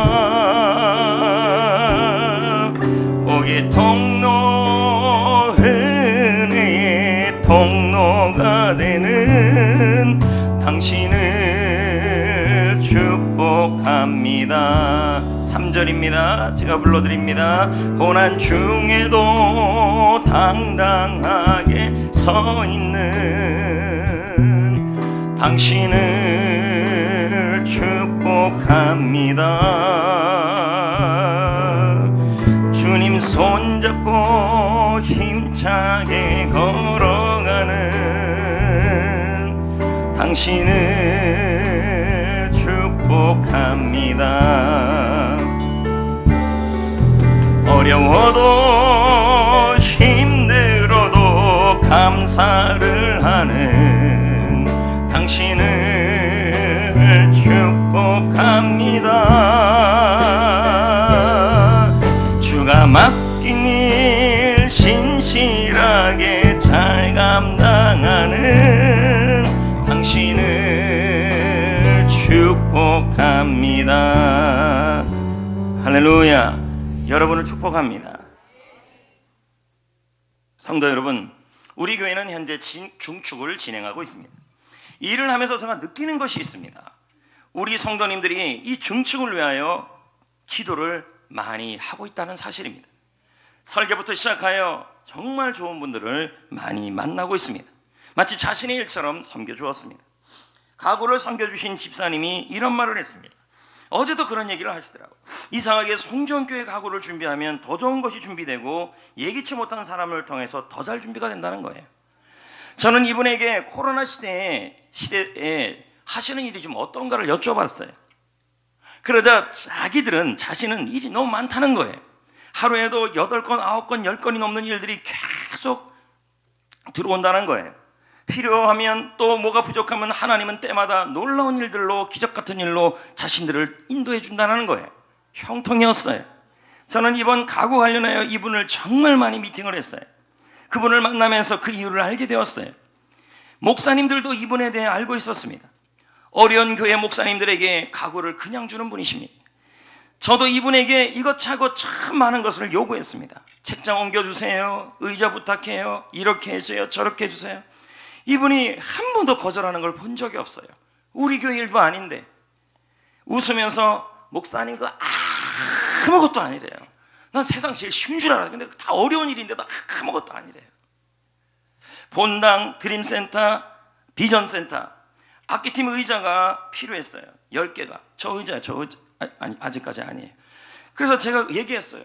복의 통로, 은혜의 통로가 되는 당신을 축복합니다. 3절입니다. 제가 불러드립니다. 고난 중에도 당당하게 서 있는 당신을 축복합니다. 주님 손잡고 힘차게 걸어가는 당신을 축복합니다. 어려워도 힘들어도 감사를 하는 당신을 축복합니다. 주가 맡긴 일 신실하게 잘 감당하는 당신을 축복합니다. 할렐루야. 여러분을 축복합니다. 성도 여러분, 우리 교회는 현재 중축을 진행하고 있습니다. 이 일을 하면서 제가 느끼는 것이 있습니다. 우리 성도님들이 이 중축을 위하여 기도를 많이 하고 있다는 사실입니다. 설계부터 시작하여 정말 좋은 분들을 많이 만나고 있습니다. 마치 자신의 일처럼 섬겨주었습니다. 가구를 섬겨주신 집사님이 이런 말을 했습니다. 어제도 그런 얘기를 하시더라고요. 이상하게 송정교회 가구를 준비하면 더 좋은 것이 준비되고 예기치 못한 사람을 통해서 더 잘 준비가 된다는 거예요. 저는 이분에게 코로나 시대에 하시는 일이 좀 어떤가를 여쭤봤어요. 그러자 자신은 일이 너무 많다는 거예요. 하루에도 8건, 9건, 10건이 넘는 일들이 계속 들어온다는 거예요. 필요하면 또 뭐가 부족하면 하나님은 때마다 놀라운 일들로, 기적 같은 일로 자신들을 인도해 준다는 거예요. 형통이었어요. 저는 이번 가구 관련하여 이분을 정말 많이 미팅을 했어요. 그분을 만나면서 그 이유를 알게 되었어요. 목사님들도 이분에 대해 알고 있었습니다. 어려운 교회 목사님들에게 가구를 그냥 주는 분이십니다. 저도 이분에게 이것저것 참 많은 것을 요구했습니다. 책장 옮겨주세요, 의자 부탁해요, 이렇게 해주세요, 저렇게 해주세요. 이분이 한 번도 거절하는 걸 본 적이 없어요. 우리 교회 일도 아닌데 웃으면서 목사님 그거 아무것도 아니래요. 난 세상 제일 쉬운 줄 알았는데 근데 다 어려운 일인데도 아무것도 아니래요. 본당, 드림센터, 비전센터 악기팀 의자가 필요했어요. 10개가. 저 의자 아니, 아직까지 아니에요. 그래서 제가 얘기했어요.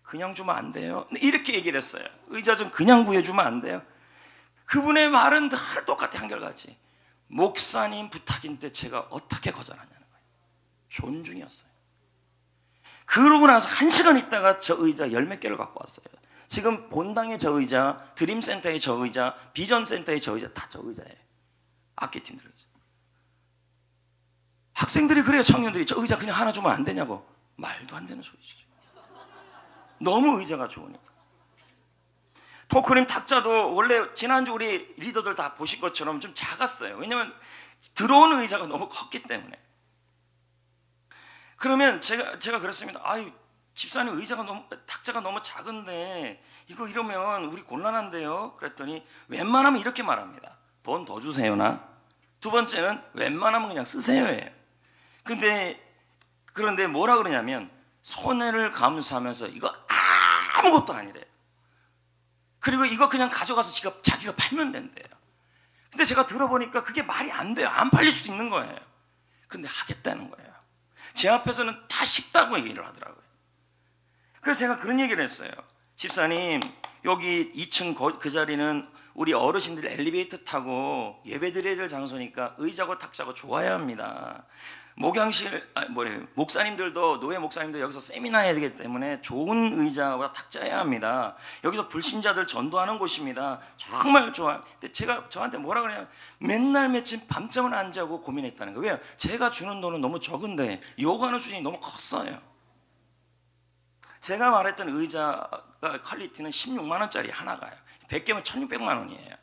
그냥 주면 안 돼요. 이렇게 얘기를 했어요. 의자 좀 그냥 구해주면 안 돼요. 그분의 말은 늘 똑같아, 한결같이. 목사님 부탁인데 제가 어떻게 거절하냐는 거예요. 존중이었어요. 그러고 나서 1시간 있다가 저 의자 10몇 개를 갖고 왔어요. 지금 본당의 저 의자, 드림센터의 저 의자, 비전센터의 저 의자 다 저 의자예요. 악기팀들 의자. 학생들이 그래요. 청년들이 저 의자 그냥 하나 주면 안 되냐고. 말도 안 되는 소리죠. 너무 의자가 좋으니까. 토크림 탁자도 원래 지난주 우리 리더들 다 보실 것처럼 좀 작았어요. 왜냐면 들어오는 의자가 너무 컸기 때문에. 그러면 제가 그랬습니다. 집사님 탁자가 너무 작은데 이거 이러면 우리 곤란한데요. 그랬더니 웬만하면 이렇게 말합니다. 돈 더 주세요나. 두 번째는 웬만하면 그냥 쓰세요예요. 그런데 뭐라 그러냐면 손해를 감수하면서 이거 아무것도 아니래요. 그리고 이거 그냥 가져가서 자기가 팔면 된대요. 근데 제가 들어보니까 그게 말이 안 돼요. 안 팔릴 수도 있는 거예요. 근데 하겠다는 거예요. 제 앞에서는 다 쉽다고 얘기를 하더라고요. 그래서 제가 그런 얘기를 했어요. 집사님, 여기 2층 그 자리는 우리 어르신들 엘리베이터 타고 예배 드려야 될 장소니까 의자고 탁자고 좋아야 합니다. 목사님들도, 노예 목사님도 여기서 세미나 해야 되기 때문에 좋은 의자와 탁자여야 합니다. 여기서 불신자들 전도하는 곳입니다. 정말 좋아요. 근데 제가 저한테 뭐라 그래요? 맨날 며칠 밤잠을 안 자고 고민했다는 거예요. 왜요? 제가 주는 돈은 너무 적은데 요구하는 수준이 너무 컸어요. 제가 말했던 의자가 퀄리티는 16만 원짜리 하나가요. 100개면 1600만 원이에요.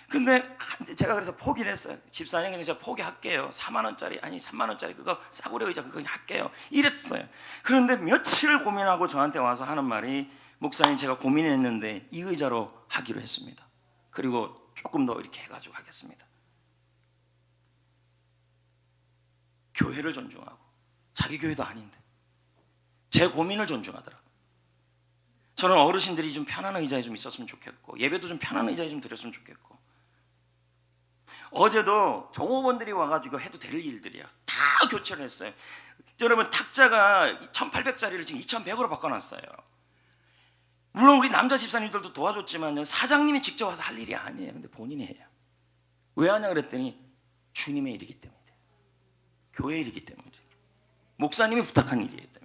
근데 제가 그래서 포기를 했어요. 집사님 그냥 제가 포기할게요. 4만 원짜리 아니 3만 원짜리 그거 싸구려 의자 그거 그냥 할게요. 이랬어요. 그런데 며칠을 고민하고 저한테 와서 하는 말이 목사님 제가 고민했는데 이 의자로 하기로 했습니다. 그리고 조금 더 이렇게 해가지고 하겠습니다. 교회를 존중하고 자기 교회도 아닌데 제 고민을 존중하더라고요. 저는 어르신들이 좀 편한 의자에 좀 있었으면 좋겠고 예배도 좀 편한 의자에 좀 드렸으면 좋겠고 어제도 종업원들이 와가지고 해도 될 일들이야. 다 교체를 했어요. 여러분 탁자가 1800짜리를 지금 2100으로 바꿔놨어요. 물론 우리 남자 집사님들도 도와줬지만 사장님이 직접 와서 할 일이 아니에요. 근데 본인이 해요. 왜 하냐 그랬더니 주님의 일이기 때문에, 교회 일이기 때문에, 목사님이 부탁한 일이기 때문에.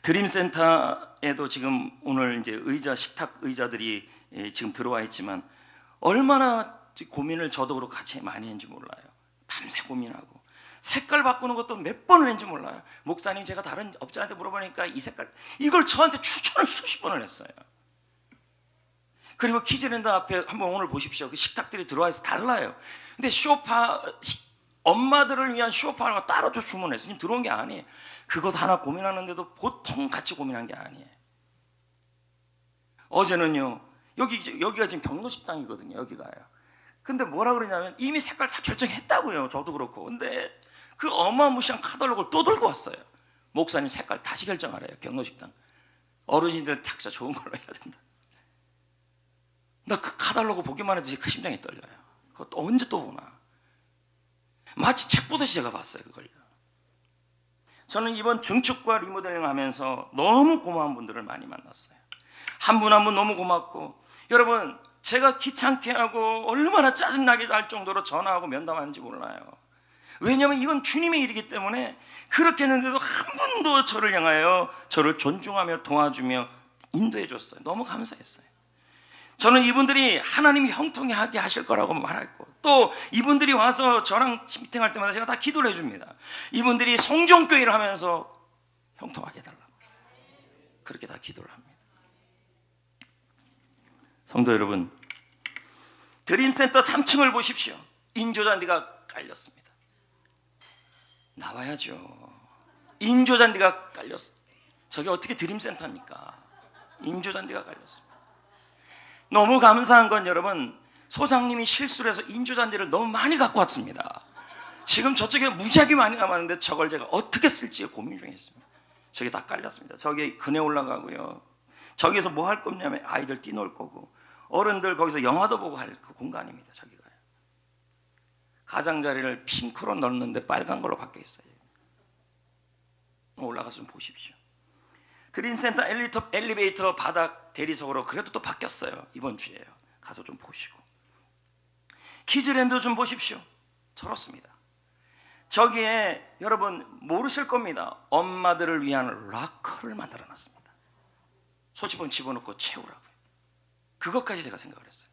드림센터에도 지금 오늘 이제 식탁 의자들이 지금 들어와 있지만 얼마나 고민을 저도 그렇고 같이 많이 했는지 몰라요. 밤새 고민하고 색깔 바꾸는 것도 몇 번을 했는지 몰라요. 목사님 제가 다른 업자한테 물어보니까 이 색깔 이걸 저한테 추천을 수십 번을 했어요. 그리고 키즈랜드 앞에 한번 오늘 보십시오. 그 식탁들이 들어와 있어 달라요. 근데 엄마들을 위한 쇼파가 따로 주문했어요. 지금 들어온 게 아니에요. 그것 하나 고민하는데도 보통 같이 고민한 게 아니에요. 어제는요. 여기가 지금 경로식당이거든요. 여기가요. 근데 뭐라 그러냐면 이미 색깔 다 결정했다고요. 저도 그렇고. 근데 그 어마무시한 카탈로그를 또 들고 왔어요. 목사님 색깔 다시 결정하래요. 경로식당 어르신들 탁자 좋은 걸로 해야 된다. 나 그 카달로그 보기만 해도 그 심장이 떨려요. 그것도 언제 또 보나. 마치 책 보듯이 제가 봤어요. 그걸요. 저는 이번 증축과 리모델링 하면서 너무 고마운 분들을 많이 만났어요. 한 분 한 분 너무 고맙고, 여러분 제가 귀찮게 하고 얼마나 짜증나게 할 정도로 전화하고 면담하는지 몰라요. 왜냐하면 이건 주님의 일이기 때문에 그렇게 했는데도 한 분도 저를 향하여 저를 존중하며 도와주며 인도해 줬어요. 너무 감사했어요. 저는 이분들이 하나님이 형통하게 하실 거라고 말했고, 또 이분들이 와서 저랑 미팅할 때마다 제가 다 기도를 해줍니다. 이분들이 성정교회를 하면서 형통하게 해달라고 그렇게 다 기도를 합니다. 성도 여러분, 드림센터 3층을 보십시오. 인조잔디가 깔렸습니다. 나와야죠. 인조잔디가 깔렸어. 저게 어떻게 드림센터입니까? 인조잔디가 깔렸습니다. 너무 감사한 건 여러분, 소장님이 실수를 해서 인조잔디를 너무 많이 갖고 왔습니다. 지금 저쪽에 무지하게 많이 남았는데 저걸 제가 어떻게 쓸지 고민 중에 있습니다. 저게 다 깔렸습니다. 저기 그네 올라가고요, 저기서 뭐 할 거냐면 아이들 뛰놀 거고, 어른들 거기서 영화도 보고 할 그 공간입니다. 저기가요. 가장자리를 핑크로 넣었는데 빨간 걸로 바뀌어 있어요. 올라가서 좀 보십시오. 드림센터 엘리베이터 바닥 대리석으로 그래도 또 바뀌었어요. 이번 주에요. 가서 좀 보시고. 키즈랜드 좀 보십시오. 저렇습니다. 저기에 여러분 모르실 겁니다. 엄마들을 위한 락커를 만들어 놨습니다. 소지품 집어넣고 채우라고요. 그것까지 제가 생각을 했어요.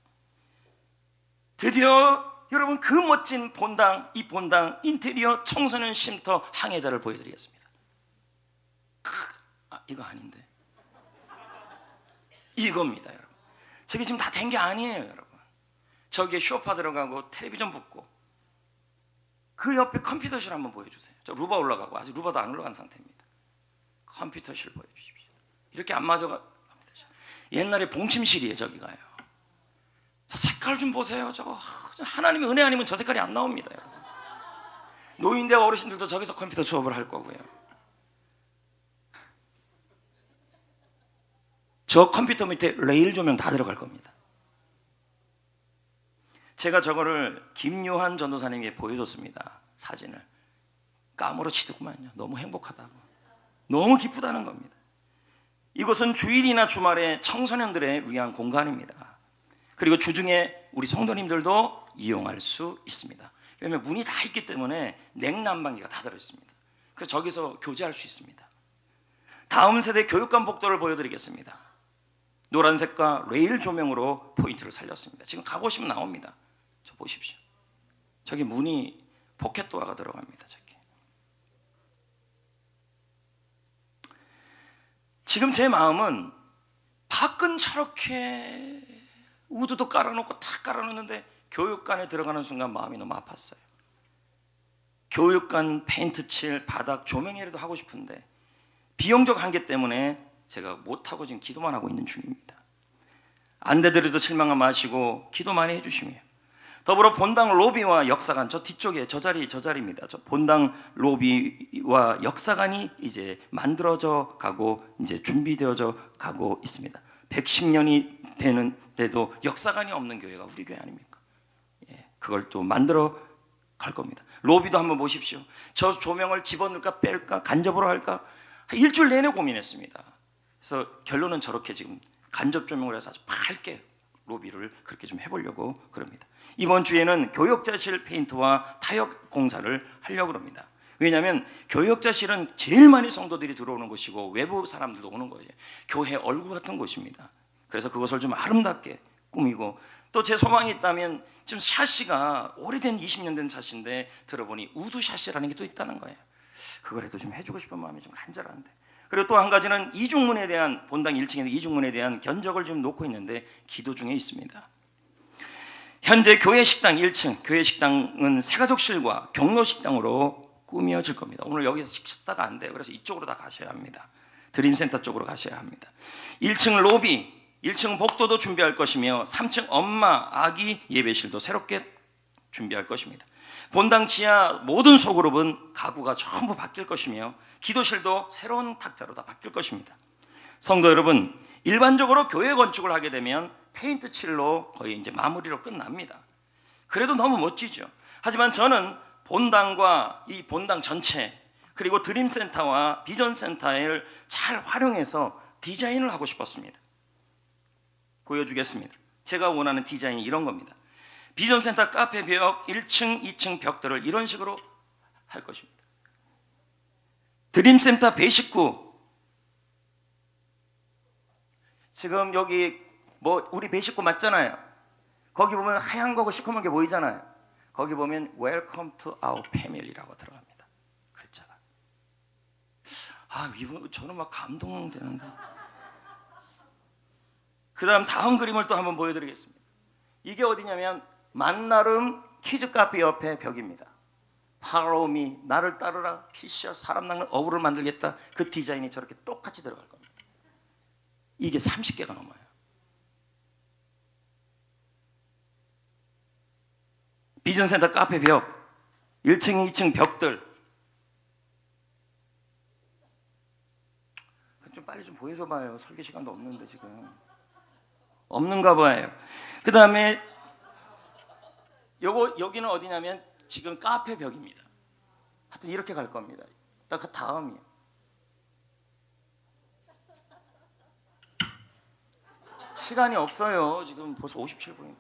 드디어 여러분 그 멋진 본당, 이 본당 인테리어 청소년 쉼터 항해자를 보여드리겠습니다. 이거 아닌데 이겁니다. 여러분 저게 지금 다 된 게 아니에요. 여러분 저기에 소파 들어가고 텔레비전 붙고, 그 옆에 컴퓨터실 한번 보여주세요. 저 루바 올라가고, 아직 루바도 안 올라간 상태입니다. 컴퓨터실 보여주십시오. 이렇게 안 맞아가. 컴퓨터실. 옛날에 봉침실이에요. 저기가요. 저 색깔 좀 보세요. 저거 하나님의 은혜 아니면 저 색깔이 안 나옵니다. 여러분. 노인대 어르신들도 저기서 컴퓨터 수업을 할 거고요. 저 컴퓨터 밑에 레일 조명 다 들어갈 겁니다. 제가 저거를 김요한 전도사님에게 보여줬습니다. 사진을. 까무러치더구만요. 너무 행복하다고, 너무 기쁘다는 겁니다. 이곳은 주일이나 주말에 청소년들을 위한 공간입니다. 그리고 주중에 우리 성도님들도 이용할 수 있습니다. 왜냐하면 문이 다 있기 때문에 냉난방기가 다 들어있습니다. 그래서 저기서 교제할 수 있습니다. 다음 세대 교육감 복도를 보여드리겠습니다. 노란색과 레일 조명으로 포인트를 살렸습니다. 지금 가보시면 나옵니다. 저 보십시오. 저기 문이 포켓도어가 들어갑니다. 저기. 지금 제 마음은 밖은 저렇게 우드도 깔아놓고 다 깔아놓는데 교육관에 들어가는 순간 마음이 너무 아팠어요. 교육관 페인트 칠, 바닥 조명이라도 하고 싶은데 비용적 한계 때문에 제가 못하고 지금 기도만 하고 있는 중입니다. 안 되더라도 실망하지 마시고 기도 많이 해주시며, 더불어 본당 로비와 역사관, 저 뒤쪽에 저 자리입니다. 저 본당 로비와 역사관이 이제 만들어져 가고 이제 준비되어져 가고 있습니다. 110년이 되는데도 역사관이 없는 교회가 우리 교회 아닙니까? 예, 그걸 또 만들어 갈 겁니다. 로비도 한번 보십시오. 저 조명을 집어넣을까 뺄까 간접으로 할까 일주일 내내 고민했습니다. 그래서 결론은 저렇게 지금 간접 조명을 해서 아주 밝게 로비를 그렇게 좀 해보려고 그럽니다. 이번 주에는 교역자실 페인트와 타협 공사를 하려고 합니다. 왜냐하면 교역자실은 제일 많이 성도들이 들어오는 곳이고 외부 사람들도 오는 거예요. 교회 얼굴 같은 곳입니다. 그래서 그것을 좀 아름답게 꾸미고, 또 제 소망이 있다면 지금 샤시가 오래된 20년 된 샤시인데 들어보니 우드 샤시라는 게 또 있다는 거예요. 그거라도 좀 해주고 싶은 마음이 좀 간절한데, 그리고 또 한 가지는 이중문에 대한, 본당 1층에 이중문에 대한 견적을 좀 놓고 있는데 기도 중에 있습니다. 현재 교회 식당 1층, 교회 식당은 새가족실과 경로식당으로 꾸며질 겁니다. 오늘 여기서 식사가 안 돼요. 그래서 이쪽으로 다 가셔야 합니다. 드림센터 쪽으로 가셔야 합니다. 1층 로비, 1층 복도도 준비할 것이며 3층 엄마, 아기 예배실도 새롭게 준비할 것입니다. 본당 지하 모든 소그룹은 가구가 전부 바뀔 것이며 기도실도 새로운 탁자로 다 바뀔 것입니다. 성도 여러분, 일반적으로 교회 건축을 하게 되면 페인트 칠로 거의 이제 마무리로 끝납니다. 그래도 너무 멋지죠. 하지만 저는 본당과 이 본당 전체, 그리고 드림센터와 비전센터를 잘 활용해서 디자인을 하고 싶었습니다. 보여주겠습니다. 제가 원하는 디자인이 이런 겁니다. 비전센터 카페 벽 1층, 2층 벽들을 이런 식으로 할 것입니다. 드림센터 배식구, 지금 여기 뭐 우리 배식구 맞잖아요. 거기 보면 하얀 거고 시커먼 게 보이잖아요. 거기 보면 Welcome to our family라고 들어갑니다. 글자가. 이분 저는 막 감동되는데. 그다음 다음 그림을 또 한번 보여드리겠습니다. 이게 어디냐면 만나름 키즈 카페 옆에 벽입니다. Follow me, 나를 따르라, 피셔, 사람 낚는 어부를 만들겠다. 그 디자인이 저렇게 똑같이 들어갈 겁니다. 이게 30개가 넘어요. 비전센터 카페 벽, 1층, 2층 벽들. 좀 빨리 좀 보여줘 봐요. 설계 시간도 없는데 지금. 없는가 봐요. 그 다음에 여기는 어디냐면 지금 카페 벽입니다. 하여튼 이렇게 갈 겁니다. 딱 그 다음이요. 시간이 없어요. 지금 벌써 57분입니다.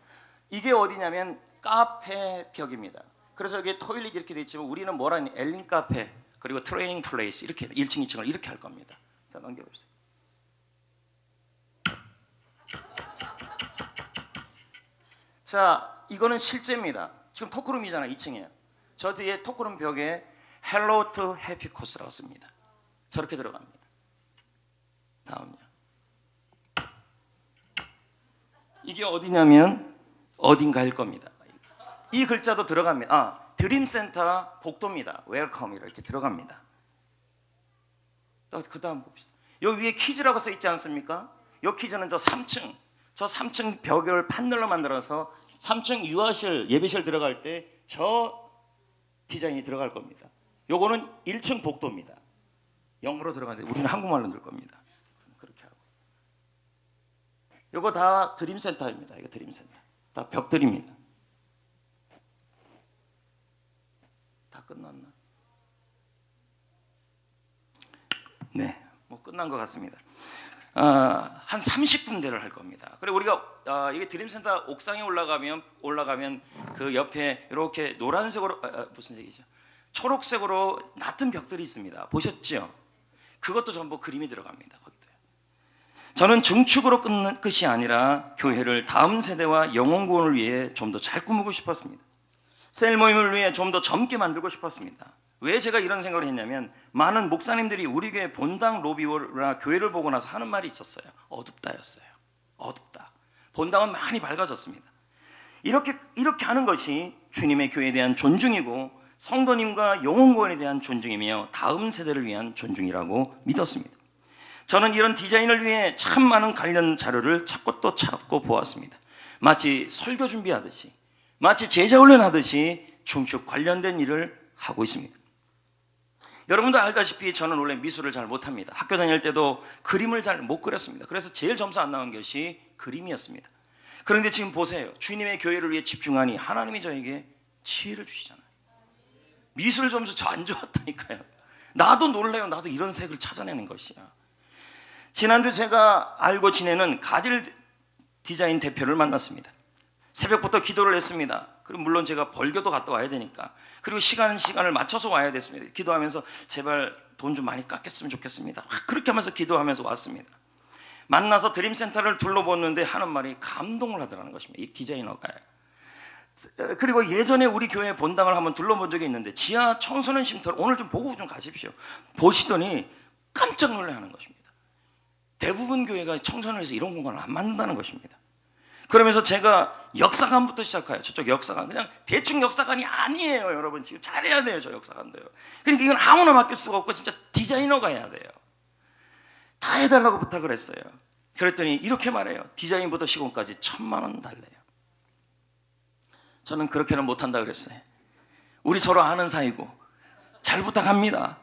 이게 어디냐면 카페 벽입니다. 그래서 여기 토일릿 이렇게 돼 있지만 우리는 뭐라 하니 엘린 카페 그리고 트레이닝 플레이스 이렇게 1층, 2층을 이렇게 할 겁니다. 자, 넘겨보세요. 자, 이거는 실제입니다. 지금 토크룸이잖아, 2층이에요. 저 뒤에 토크룸 벽에 Hello to Happy Course라고 씁니다. 저렇게 들어갑니다. 다음요. 이게 어디냐면 어딘가일 겁니다. 이 글자도 들어갑니다. 드림센터 복도입니다. 웰컴 이렇게 들어갑니다. 그 다음 봅시다. 여기 위에 키즈라고 써 있지 않습니까? 이 키즈는 저 3층 벽을 판넬로 만들어서 3층 유아실, 예배실 들어갈 때 저 디자인이 들어갈 겁니다. 요거는 1층 복도입니다. 영어로 들어가는데 우리는 한국말로 넣을 겁니다. 그렇게 하고. 요거 다 드림센터입니다. 이거 드림센터. 다 벽들입니다. 다 끝났나? 네, 뭐 끝난 것 같습니다. 한 30군데를 할 겁니다. 그리고 우리가 이게 드림센터 옥상에 올라가면 그 옆에 이렇게 노란색으로 무슨 얘기죠? 초록색으로 얕은 벽들이 있습니다. 보셨죠? 그것도 전부 그림이 들어갑니다. 거기도요. 저는 증축으로 끝는 것이 아니라 교회를 다음 세대와 영혼 구원을 위해 좀 더 잘 꾸미고 싶었습니다. 셀 모임을 위해 좀 더 젊게 만들고 싶었습니다. 왜 제가 이런 생각을 했냐면 많은 목사님들이 우리 교회 본당 로비나 교회를 보고 나서 하는 말이 있었어요. 어둡다였어요. 어둡다. 본당은 많이 밝아졌습니다. 이렇게 하는 것이 주님의 교회에 대한 존중이고 성도님과 영혼구원에 대한 존중이며 다음 세대를 위한 존중이라고 믿었습니다. 저는 이런 디자인을 위해 참 많은 관련 자료를 찾고 또 찾고 보았습니다. 마치 설교 준비하듯이, 마치 제자 훈련하듯이 중축 관련된 일을 하고 있습니다. 여러분도 알다시피 저는 원래 미술을 잘 못합니다. 학교 다닐 때도 그림을 잘 못 그렸습니다. 그래서 제일 점수 안 나온 것이 그림이었습니다. 그런데 지금 보세요. 주님의 교회를 위해 집중하니 하나님이 저에게 지혜를 주시잖아요. 미술 점수 저 안 좋았다니까요. 나도 놀래요. 나도 이런 색을 찾아내는 것이야. 지난주 제가 알고 지내는 가딜 디자인 대표를 만났습니다. 새벽부터 기도를 했습니다. 그리고 물론 제가 벌교도 갔다 와야 되니까, 그리고 시간을 맞춰서 와야 됐습니다. 기도하면서 제발 돈 좀 많이 깎였으면 좋겠습니다. 그렇게 하면서 기도하면서 왔습니다. 만나서 드림센터를 둘러보는데 하는 말이 감동을 하더라는 것입니다. 이 디자이너가. 그리고 예전에 우리 교회 본당을 한번 둘러본 적이 있는데 지하 청소년 쉼터를 오늘 좀 보고 좀 가십시오. 보시더니 깜짝 놀라는 것입니다. 대부분 교회가 청소년에서 이런 공간을 안 만든다는 것입니다. 그러면서 제가 역사관부터 시작해요. 저쪽 역사관. 그냥 대충 역사관이 아니에요. 여러분 지금 잘해야 돼요. 저 역사관도요. 그러니까 이건 아무나 맡길 수가 없고 진짜 디자이너가 해야 돼요. 다 해달라고 부탁을 했어요. 그랬더니 이렇게 말해요. 디자인부터 시공까지 1,000만 원 달래요. 저는 그렇게는 못한다 그랬어요. 우리 서로 아는 사이고 잘 부탁합니다.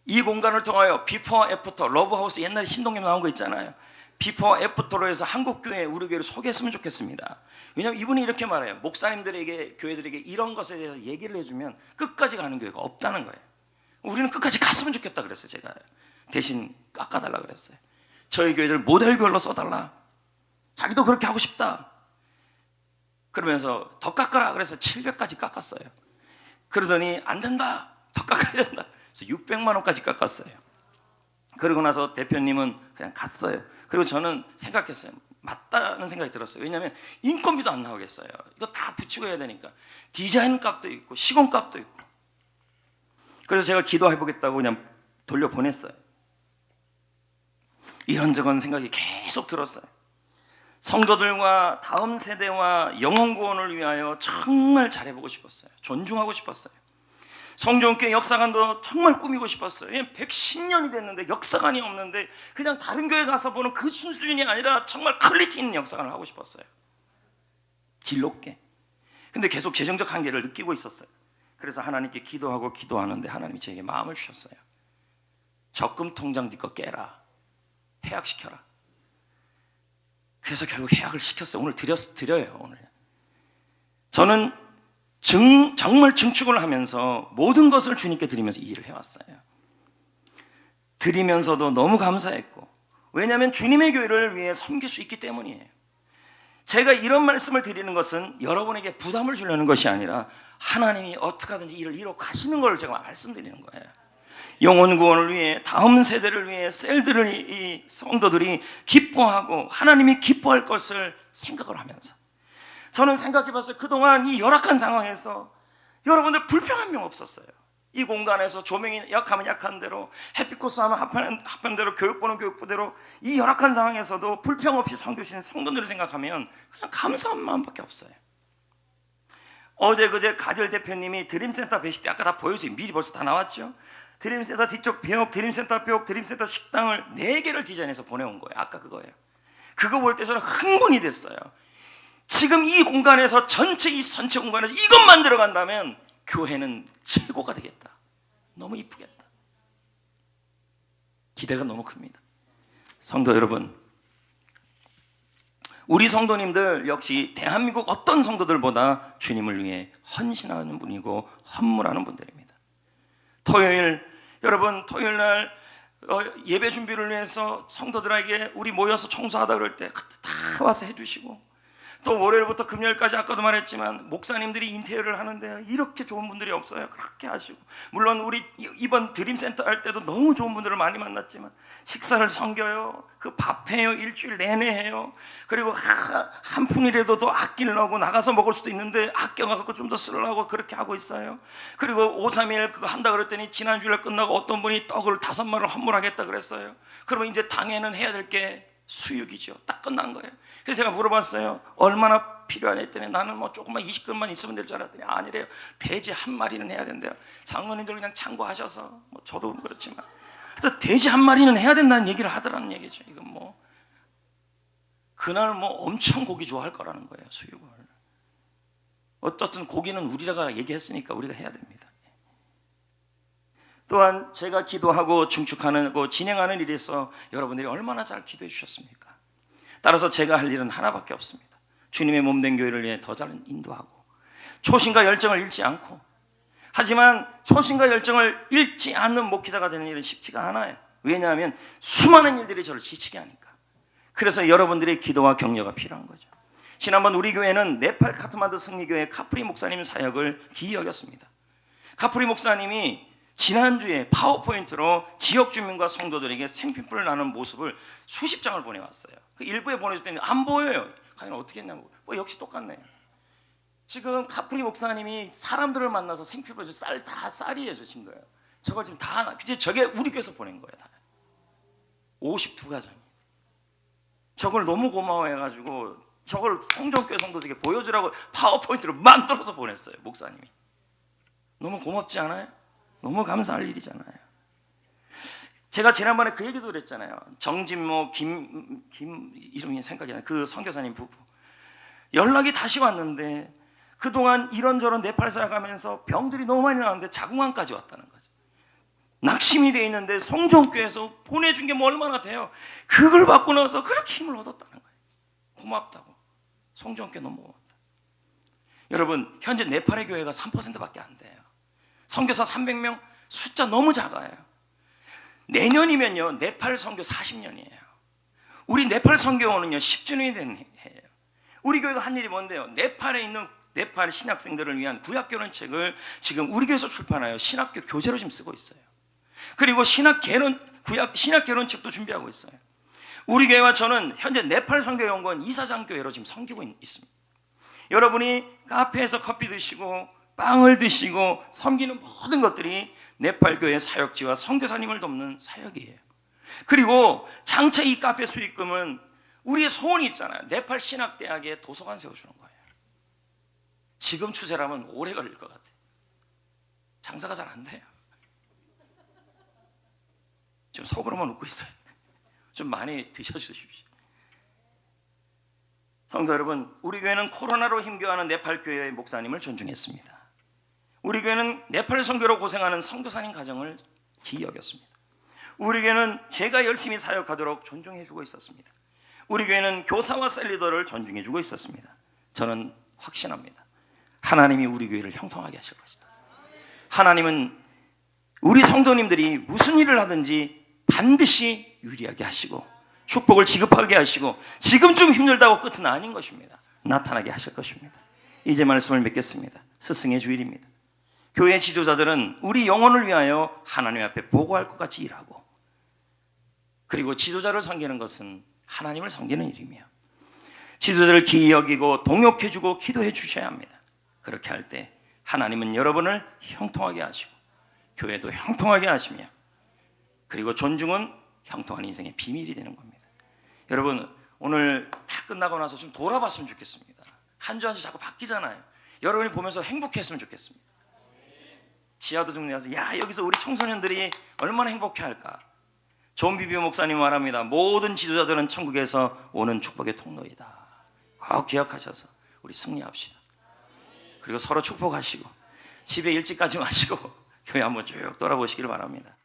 이 공간을 통하여 비포와 애프터, 러브하우스 옛날에 신동엽 나온 거 있잖아요. 비포와 애프터로 해서 한국교회, 우리 교회를 소개했으면 좋겠습니다. 왜냐하면 이분이 이렇게 말해요. 목사님들에게, 교회들에게 이런 것에 대해서 얘기를 해주면 끝까지 가는 교회가 없다는 거예요. 우리는 끝까지 갔으면 좋겠다 그랬어요. 제가 대신 깎아달라 그랬어요. 저희 교회들 모델교회로 써달라. 자기도 그렇게 하고 싶다. 그러면서 더 깎아라 그래서 700까지 깎았어요. 그러더니 안 된다. 더 깎아야 된다. 그래서 600만 원까지 깎았어요. 그러고 나서 대표님은 그냥 갔어요. 그리고 저는 생각했어요. 맞다는 생각이 들었어요. 왜냐하면 인건비도 안 나오겠어요. 이거 다 붙이고 해야 되니까. 디자인 값도 있고 시공 값도 있고. 그래서 제가 기도해 보겠다고 그냥 돌려보냈어요. 이런저런 생각이 계속 들었어요. 성도들과 다음 세대와 영혼 구원을 위하여 정말 잘해보고 싶었어요. 존중하고 싶었어요. 성전교회 역사관도 정말 꾸미고 싶었어요. 110년이 됐는데 역사관이 없는데 그냥 다른 교회 가서 보는 그 수준이 아니라 정말 퀄리티 있는 역사관을 하고 싶었어요. 질 높게. 근데 계속 재정적 한계를 느끼고 있었어요. 그래서 하나님께 기도하고 기도하는데 하나님이 제게 마음을 주셨어요. 적금 통장 네 거 깨라. 해약시켜라. 그래서 결국 해약을 시켰어요. 오늘 드려요. 오늘. 저는 정말 증축을 하면서 모든 것을 주님께 드리면서 이 일을 해왔어요. 드리면서도 너무 감사했고, 왜냐하면 주님의 교회를 위해 섬길 수 있기 때문이에요. 제가 이런 말씀을 드리는 것은 여러분에게 부담을 주려는 것이 아니라 하나님이 어떻게 하든지 일을 이루어 가시는 걸 제가 말씀드리는 거예요. 영혼 구원을 위해, 다음 세대를 위해 셀들을 이 성도들이 기뻐하고 하나님이 기뻐할 것을 생각을 하면서 저는 생각해봤어요. 그동안 이 열악한 상황에서 여러분들 불평 한 명 없었어요. 이 공간에서 조명이 약하면 약한 대로, 햇빛코스 하면 합한 대로, 교육부는 교육부대로 이 열악한 상황에서도 불평 없이 섬기시는 성도들을 생각하면 그냥 감사한 마음밖에 없어요. 어제 그제 가젤 대표님이 드림센터 배식 때 아까 다 보여줘요. 미리 벌써 다 나왔죠. 드림센터 뒤쪽 벽, 드림센터 벽, 드림센터 식당을 4개를 디자인해서 보내온 거예요. 아까 그거예요. 그거 볼 때 저는 흥분이 됐어요. 지금 이 공간에서 전체 공간에서 이것만 들어간다면 교회는 최고가 되겠다. 너무 이쁘겠다. 기대가 너무 큽니다. 성도 여러분, 우리 성도님들 역시 대한민국 어떤 성도들보다 주님을 위해 헌신하는 분이고 헌물하는 분들입니다. 여러분 토요일 날 예배 준비를 위해서 성도들에게 우리 모여서 청소하다 그럴 때 다 와서 해주시고, 또 월요일부터 금요일까지 아까도 말했지만 목사님들이 인테리어를 하는데 이렇게 좋은 분들이 없어요. 그렇게 하시고, 물론 우리 이번 드림센터 할 때도 너무 좋은 분들을 많이 만났지만 식사를 섬겨요. 그 밥해요. 일주일 내내 해요. 그리고 한 푼이라도 더 아끼려고 나가서 먹을 수도 있는데 아껴갖고 좀 더 쓰려고 그렇게 하고 있어요. 그리고 531 그거 한다 그랬더니 지난주에 끝나고 어떤 분이 떡을 5마리를 헌물하겠다 그랬어요. 그러면 이제 당에는 해야 될 게 수육이죠. 딱 끝난 거예요. 그래서 제가 물어봤어요. 얼마나 필요하냐 했더니 나는 뭐 조금만 20근만 있으면 될 줄 알았더니 아니래요. 돼지 1마리는 해야 된대요. 장로님들 그냥 참고하셔서, 뭐 저도 그렇지만 하여튼 돼지 1마리는 해야 된다는 얘기를 하더라는 얘기죠. 이건 뭐 그날 뭐 엄청 고기 좋아할 거라는 거예요. 수육을. 어떻든 고기는 우리가 얘기했으니까 우리가 해야 됩니다. 또한 제가 기도하고 중축하고 진행하는 일에서 여러분들이 얼마나 잘 기도해 주셨습니까? 따라서 제가 할 일은 하나밖에 없습니다. 주님의 몸된 교회를 위해 더 잘 인도하고, 초심과 열정을 잃지 않고, 하지만 초심과 열정을 잃지 않는 목회자가 되는 일은 쉽지가 않아요. 왜냐하면 수많은 일들이 저를 지치게 하니까. 그래서 여러분들의 기도와 격려가 필요한 거죠. 지난번 우리 교회는 네팔 카트만두 승리교회 카프리 목사님 사역을 기이 여겼습니다. 카프리 목사님이 지난주에 파워포인트로 지역 주민과 성도들에게 생필품을 나누는 모습을 수십 장을 보내왔어요. 그 일부에 보내줬더니 안 보여요. 과연 어떻게 했냐고. 역시 똑같네요. 지금 카프리 목사님이 사람들을 만나서 생필품 다 쌀이에요. 주신 거예요. 저걸 지금 다 저게 우리 교회에서 보낸 거예요. 다 52가정이. 저걸 너무 고마워해가지고 저걸 성전교회 성도들에게 보여주라고 파워포인트로 만들어서 보냈어요. 목사님이. 너무 고맙지 않아요? 너무 감사할 일이잖아요. 제가 지난번에 그 얘기도 그랬잖아요. 정진모, 김 이름이 생각이 나요. 그 선교사님 부부. 연락이 다시 왔는데 그동안 이런저런 네팔 살아가면서 병들이 너무 많이 나왔는데 자궁암까지 왔다는 거죠. 낙심이 돼 있는데 성정교회에서 보내준 게 뭐 얼마나 돼요. 그걸 받고 나서 그렇게 힘을 얻었다는 거예요. 고맙다고. 성정교회 너무 고맙다. 여러분, 현재 네팔의 교회가 3%밖에 안 돼요. 선교사 300명, 숫자 너무 작아요. 내년이면요 네팔 선교 40년이에요. 우리 네팔 선교원은요 10주년이 된 해예요. 우리 교회가 한 일이 뭔데요? 네팔에 있는 네팔 신학생들을 위한 구약개론책을 지금 우리 교회에서 출판하여 신학교 교재로 지금 쓰고 있어요. 그리고 신학개론책도 준비하고 있어요. 우리 교회와 저는 현재 네팔 선교연구원 이사장 교회로 지금 섬기고 있습니다. 여러분이 카페에서 커피 드시고 빵을 드시고 섬기는 모든 것들이 네팔 교회 사역지와 선교사님을 돕는 사역이에요. 그리고 장차 이 카페 수익금은 우리의 소원이 있잖아요. 네팔 신학대학에 도서관 세워주는 거예요. 지금 추세라면 오래 걸릴 것 같아요. 장사가 잘 안 돼요. 좀 속으로만 웃고 있어요. 좀 많이 드셔주십시오. 성도 여러분, 우리 교회는 코로나로 힘겨워하는 네팔 교회의 목사님을 존중했습니다. 우리 교회는 네팔 선교로 고생하는 선교사님 가정을 기이 여겼습니다. 우리 교회는 제가 열심히 사역하도록 존중해주고 있었습니다. 우리 교회는 교사와 셀리더를 존중해주고 있었습니다. 저는 확신합니다. 하나님이 우리 교회를 형통하게 하실 것이다. 하나님은 우리 성도님들이 무슨 일을 하든지 반드시 유리하게 하시고 축복을 지급하게 하시고 지금쯤 힘들다고 끝은 아닌 것입니다. 나타나게 하실 것입니다. 이제 말씀을 맺겠습니다. 스승의 주일입니다. 교회 지도자들은 우리 영혼을 위하여 하나님 앞에 보고할 것 같이 일하고, 그리고 지도자를 섬기는 것은 하나님을 섬기는 일이며, 지도자를 기이 여기고 동역해주고 기도해 주셔야 합니다. 그렇게 할 때 하나님은 여러분을 형통하게 하시고 교회도 형통하게 하시며, 그리고 존중은 형통한 인생의 비밀이 되는 겁니다. 여러분, 오늘 다 끝나고 나서 좀 돌아봤으면 좋겠습니다. 한 주 한 주 자꾸 바뀌잖아요. 여러분이 보면서 행복했으면 좋겠습니다. 지하도 좀 내서 야, 여기서 우리 청소년들이 얼마나 행복해할까. 존 비비오 목사님 말합니다. 모든 지도자들은 천국에서 오는 축복의 통로이다. 꼭 기억하셔서 우리 승리합시다. 그리고 서로 축복하시고 집에 일찍 가지 마시고 교회 한번 쭉 돌아보시길 바랍니다.